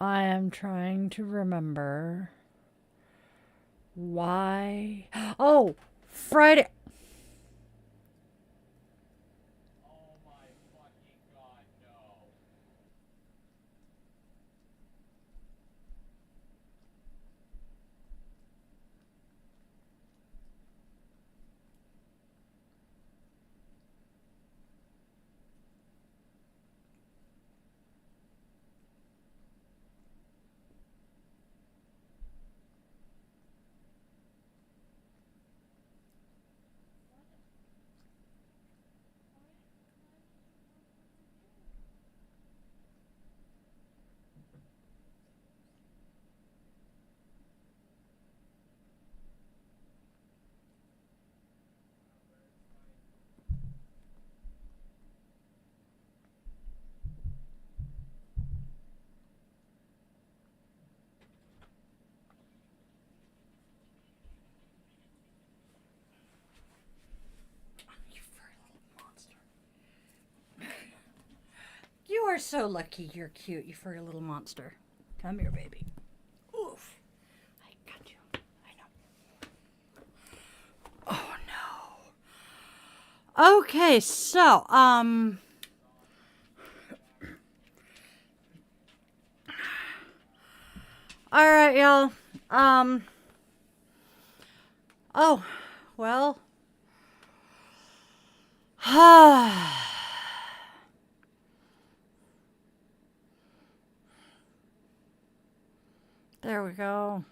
I am trying to remember why. Oh, Friday. You are so lucky you're cute, you furry little monster. Come here, baby. Oof. I got you. I know. Oh, no. Okay, so, alright, y'all. Oh, well. There we go.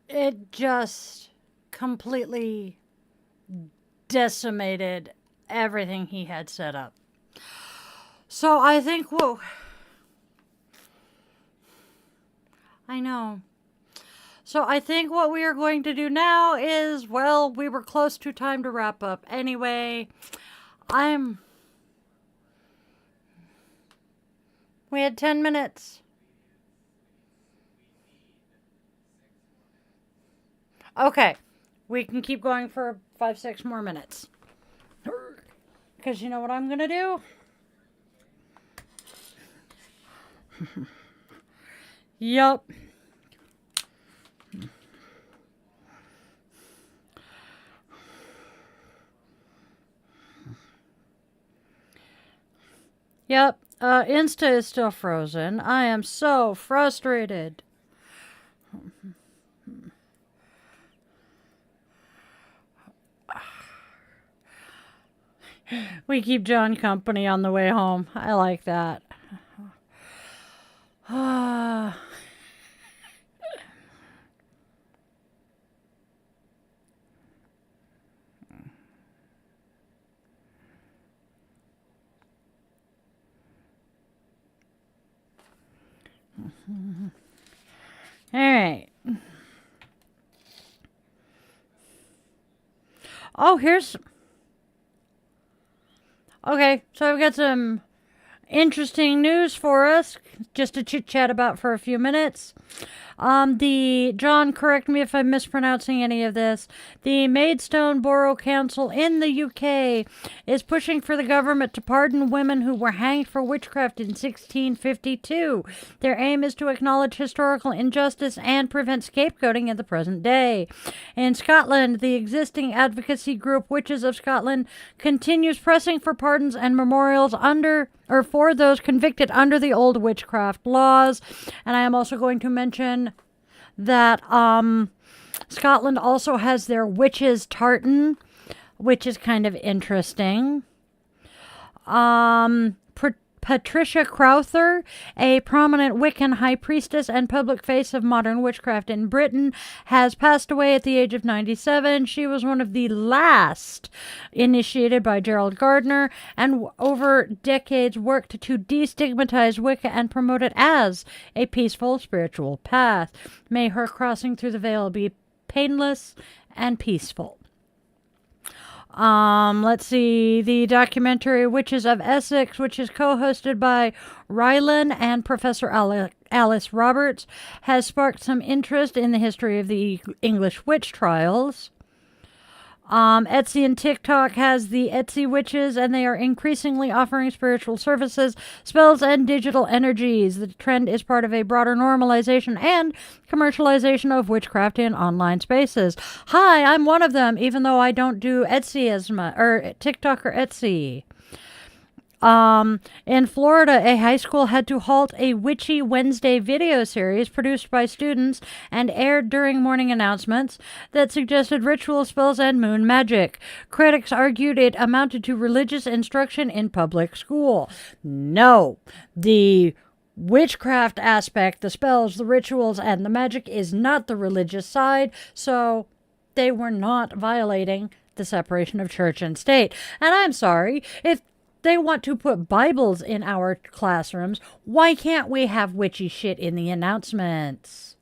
It just completely decimated everything he had set up. So I think, whoa. I know. So I think what we are going to do now is, well, we were close to time to wrap up. Anyway, we had 10 minutes. Okay, we can keep going for 5-6 more minutes. Because you know what I'm going to do? Yup. Yep, Insta is still frozen. I am so frustrated. We keep John company on the way home. I like that. All right. Oh, here's... Okay, so I've got some interesting news for us, just to chit-chat about for a few minutes. John, correct me if I'm mispronouncing any of this. The Maidstone Borough Council in the UK is pushing for the government to pardon women who were hanged for witchcraft in 1652. Their aim is to acknowledge historical injustice and prevent scapegoating in the present day. In Scotland, the existing advocacy group Witches of Scotland continues pressing for pardons and memorials for those convicted under the old witchcraft laws. And I am also going to mention that Scotland also has their witches tartan, which is kind of interesting. Patricia Crowther, a prominent Wiccan high priestess and public face of modern witchcraft in Britain, has passed away at the age of 97. She was one of the last initiated by Gerald Gardner, and over decades worked to destigmatize Wicca and promote it as a peaceful spiritual path. May her crossing through the veil be painless and peaceful. Let's see, the documentary Witches of Essex, which is co-hosted by Rylan and Professor Alice Roberts, has sparked some interest in the history of the English witch trials. Etsy and TikTok has the Etsy Witches, and they are increasingly offering spiritual services, spells, and digital energies. The trend is part of a broader normalization and commercialization of witchcraft in online spaces. Hi, I'm one of them, even though I don't do Etsy as much, or TikTok or Etsy. In Florida, a high school had to halt a Witchy Wednesday video series produced by students and aired during morning announcements that suggested ritual spells and moon magic. Critics argued it amounted to religious instruction in public school. No, the witchcraft aspect, the spells, the rituals, and the magic is not the religious side, so they were not violating the separation of church and state. And I'm sorry, if they want to put Bibles in our classrooms, why can't we have witchy shit in the announcements?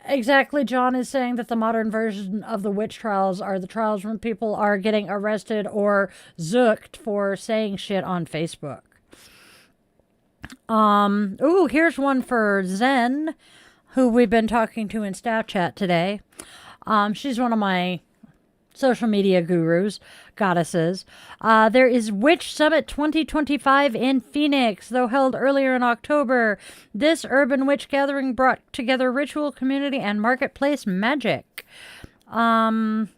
Exactly, John is saying that the modern version of the witch trials are the trials when people are getting arrested or zooked for saying shit on Facebook. Here's one for Zen, who we've been talking to in staff chat today. She's one of my social media gurus, goddesses. There is Witch Summit 2025 in Phoenix, though held earlier in October. This urban witch gathering brought together ritual, community, and marketplace magic. Let's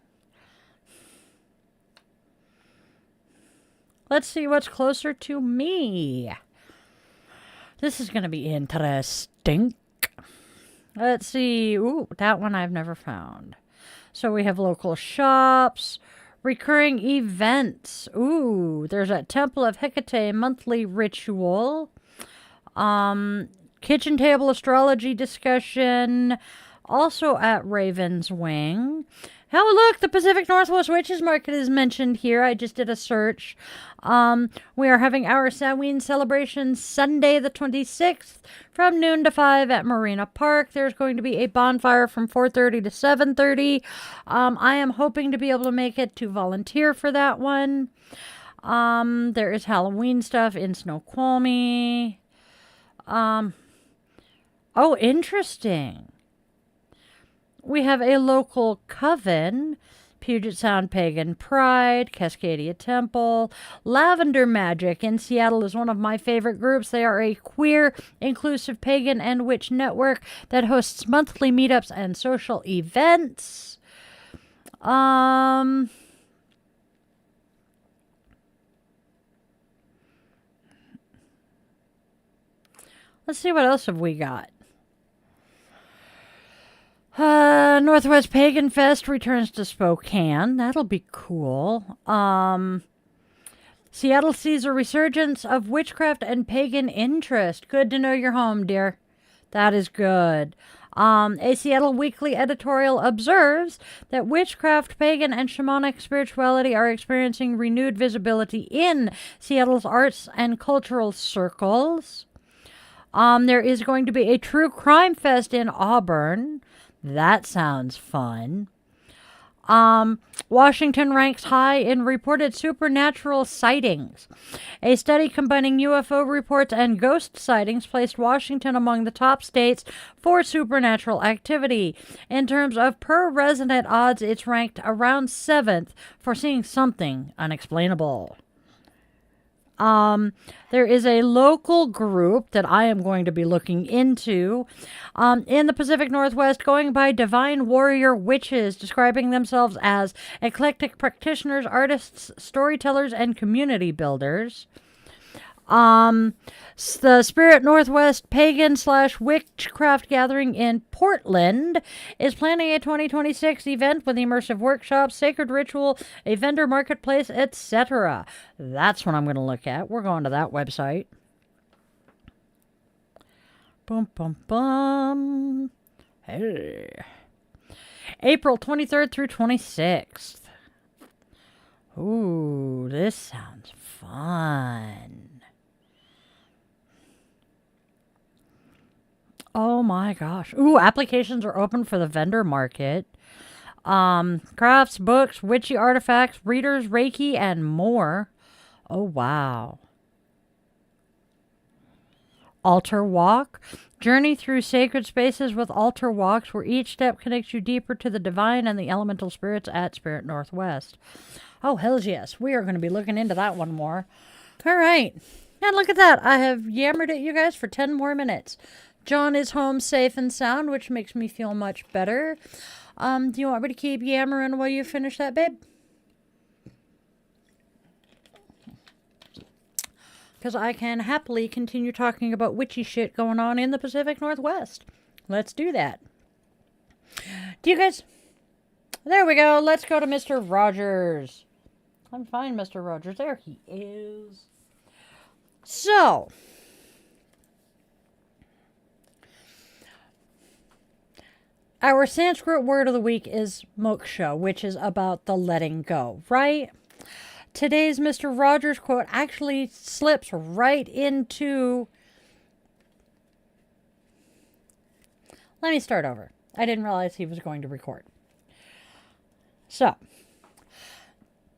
see what's closer to me. This is going to be interesting. Let's see. Ooh, that one I've never found. So we have local shops, recurring events. Ooh, there's a Temple of Hecate monthly ritual. Kitchen table astrology discussion, also at Raven's Wing. Oh, look, the Pacific Northwest Witches Market is mentioned here. I just did a search. We are having our Samhain celebration Sunday the 26th from noon to 5 at Marina Park. There's going to be a bonfire from 4:30 to 7:30. I am hoping to be able to make it to volunteer for that one. There is Halloween stuff in Snoqualmie. Oh, interesting. We have a local coven, Puget Sound Pagan Pride, Cascadia Temple, Lavender Magic in Seattle is one of my favorite groups. They are a queer, inclusive pagan and witch network that hosts monthly meetups and social events. Let's see, what else have we got? Northwest Pagan Fest returns to Spokane. That'll be cool. Seattle sees a resurgence of witchcraft and pagan interest. Good to know you're home, dear. That is good. A Seattle Weekly editorial observes that witchcraft, pagan, and shamanic spirituality are experiencing renewed visibility in Seattle's arts and cultural circles. There is going to be a true crime fest in Auburn. That sounds fun. Washington ranks high in reported supernatural sightings. A study combining UFO reports and ghost sightings placed Washington among the top states for supernatural activity. In terms of per resident odds, it's ranked around 7th for seeing something unexplainable. There is a local group that I am going to be looking into in the Pacific Northwest going by Divine Warrior Witches, describing themselves as eclectic practitioners, artists, storytellers, and community builders. The Spirit Northwest Pagan / Witchcraft Gathering in Portland is planning a 2026 event with immersive workshops, sacred ritual, a vendor marketplace, etc. That's what I'm going to look at. We're going to that website. Bum, bum, bum. Hey. April 23rd through 26th. Ooh, this sounds fun. Oh my gosh. Ooh, applications are open for the vendor market. Crafts, books, witchy artifacts, readers, Reiki, and more. Oh, wow. Altar walk. Journey through sacred spaces with altar walks where each step connects you deeper to the divine and the elemental spirits at Spirit Northwest. Oh, hells yes. We are going to be looking into that one more. All right. And look at that. I have yammered at you guys for 10 more minutes. John is home safe and sound, which makes me feel much better. Do you want me to keep yammering while you finish that, babe? Because I can happily continue talking about witchy shit going on in the Pacific Northwest. Let's do that. Do you guys... There we go. Let's go to Mr. Rogers. I'm fine, Mr. Rogers. There he is. So... Our Sanskrit word of the week is moksha, which is about the letting go, right? Today's Mr. Rogers quote actually slips right into... Let me start over. I didn't realize he was going to record. So,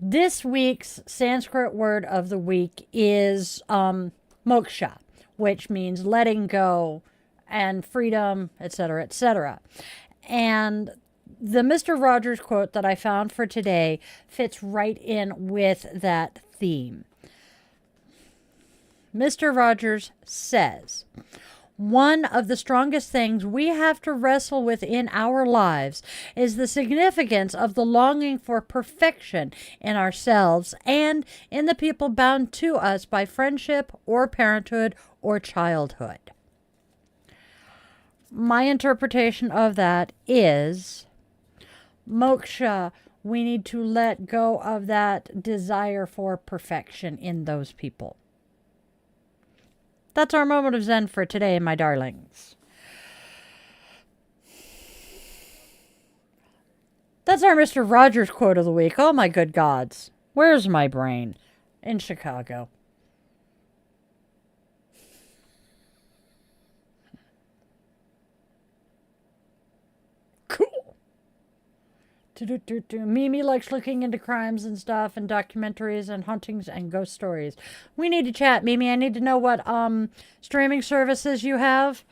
this week's Sanskrit word of the week is moksha, which means letting go and freedom, etc., etc. And the Mr. Rogers quote that I found for today fits right in with that theme. Mr. Rogers says, one of the strongest things we have to wrestle with in our lives is the significance of the longing for perfection in ourselves and in the people bound to us by friendship or parenthood or childhood. My interpretation of that is moksha. We need to let go of that desire for perfection in those people. That's our moment of Zen for today, my darlings. That's our Mr. Rogers quote of the week. Oh my good gods. Where's my brain? In Chicago. Mimi likes looking into crimes and stuff and documentaries and hauntings and ghost stories. We need to chat, Mimi. I need to know what streaming services you have.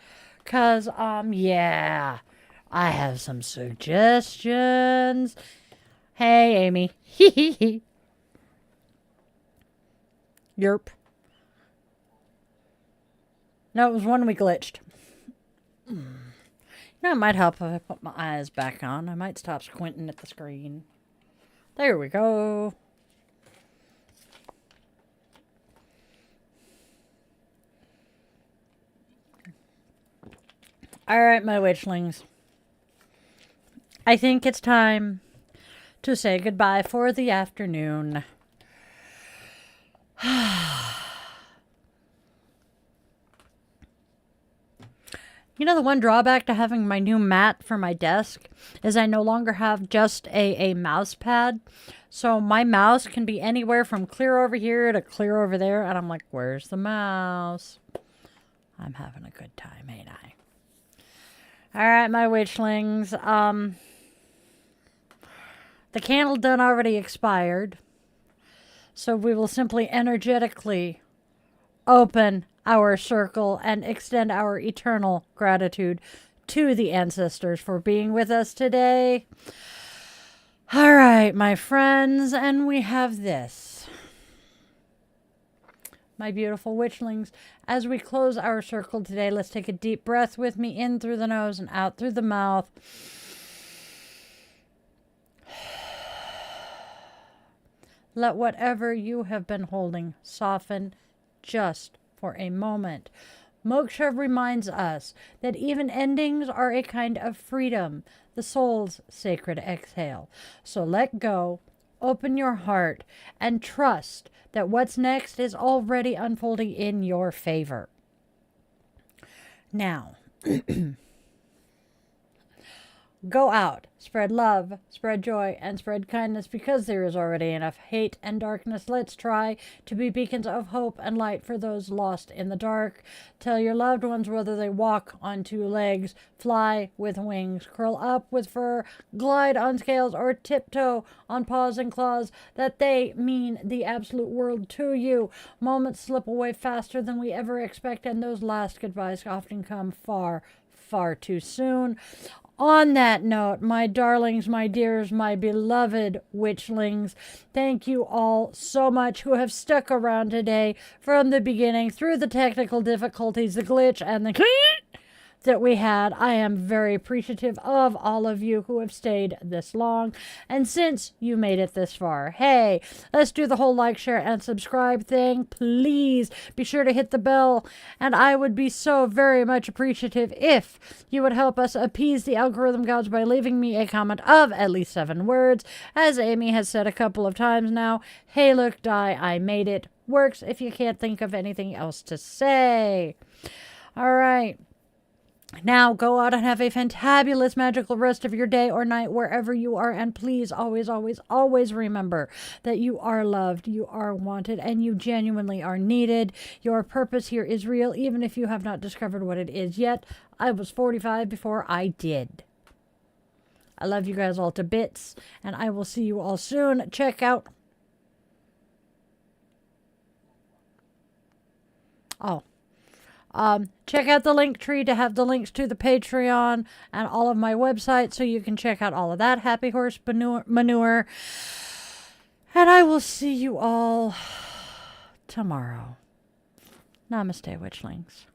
Cause yeah, I have some suggestions. Hey, Amy. Yerp. No, it was one we glitched. You know, it might help if I put my eyes back on. I might stop squinting at the screen. There we go. All right, my witchlings. I think it's time to say goodbye for the afternoon. You know, the one drawback to having my new mat for my desk is I no longer have just a mouse pad. So my mouse can be anywhere from clear over here to clear over there. And I'm like, where's the mouse? I'm having a good time, ain't I? All right, my witchlings. The candle done already expired, so we will simply energetically open our circle and extend our eternal gratitude to the ancestors for being with us today. All right, my friends, and we have this. My beautiful witchlings, as we close our circle today, let's take a deep breath with me in through the nose and out through the mouth. Let whatever you have been holding soften just for a moment. Moksha reminds us that even endings are a kind of freedom, the soul's sacred exhale. So let go, open your heart, and trust that what's next is already unfolding in your favor. Now, go out, spread love, spread joy, and spread kindness because there is already enough hate and darkness. Let's try to be beacons of hope and light for those lost in the dark. Tell your loved ones whether they walk on two legs, fly with wings, curl up with fur, glide on scales, or tiptoe on paws and claws, that they mean the absolute world to you. Moments slip away faster than we ever expect, and those last goodbyes often come far, far too soon. On that note, my darlings, my dears, my beloved witchlings, thank you all so much who have stuck around today from the beginning through the technical difficulties, the glitch, and the that we had. I am very appreciative of all of you who have stayed this long. And since you made it this far, hey, let's do the whole like, share, and subscribe thing. Please be sure to hit the bell. And I would be so very much appreciative if you would help us appease the algorithm gods by leaving me a comment of at least 7 words. As Amy has said a couple of times now, hey, look, die, I made it. Works if you can't think of anything else to say. All right. Now go out and have a fantabulous magical rest of your day or night wherever you are. And please always, always, always remember that you are loved, you are wanted, and you genuinely are needed. Your purpose here is real, even if you have not discovered what it is yet. I was 45 before I did. I love you guys all to bits, and I will see you all soon. Check out... check out the link tree to have the links to the Patreon and all of my websites so you can check out all of that happy horse manure. And I will see you all tomorrow. Namaste, witchlings.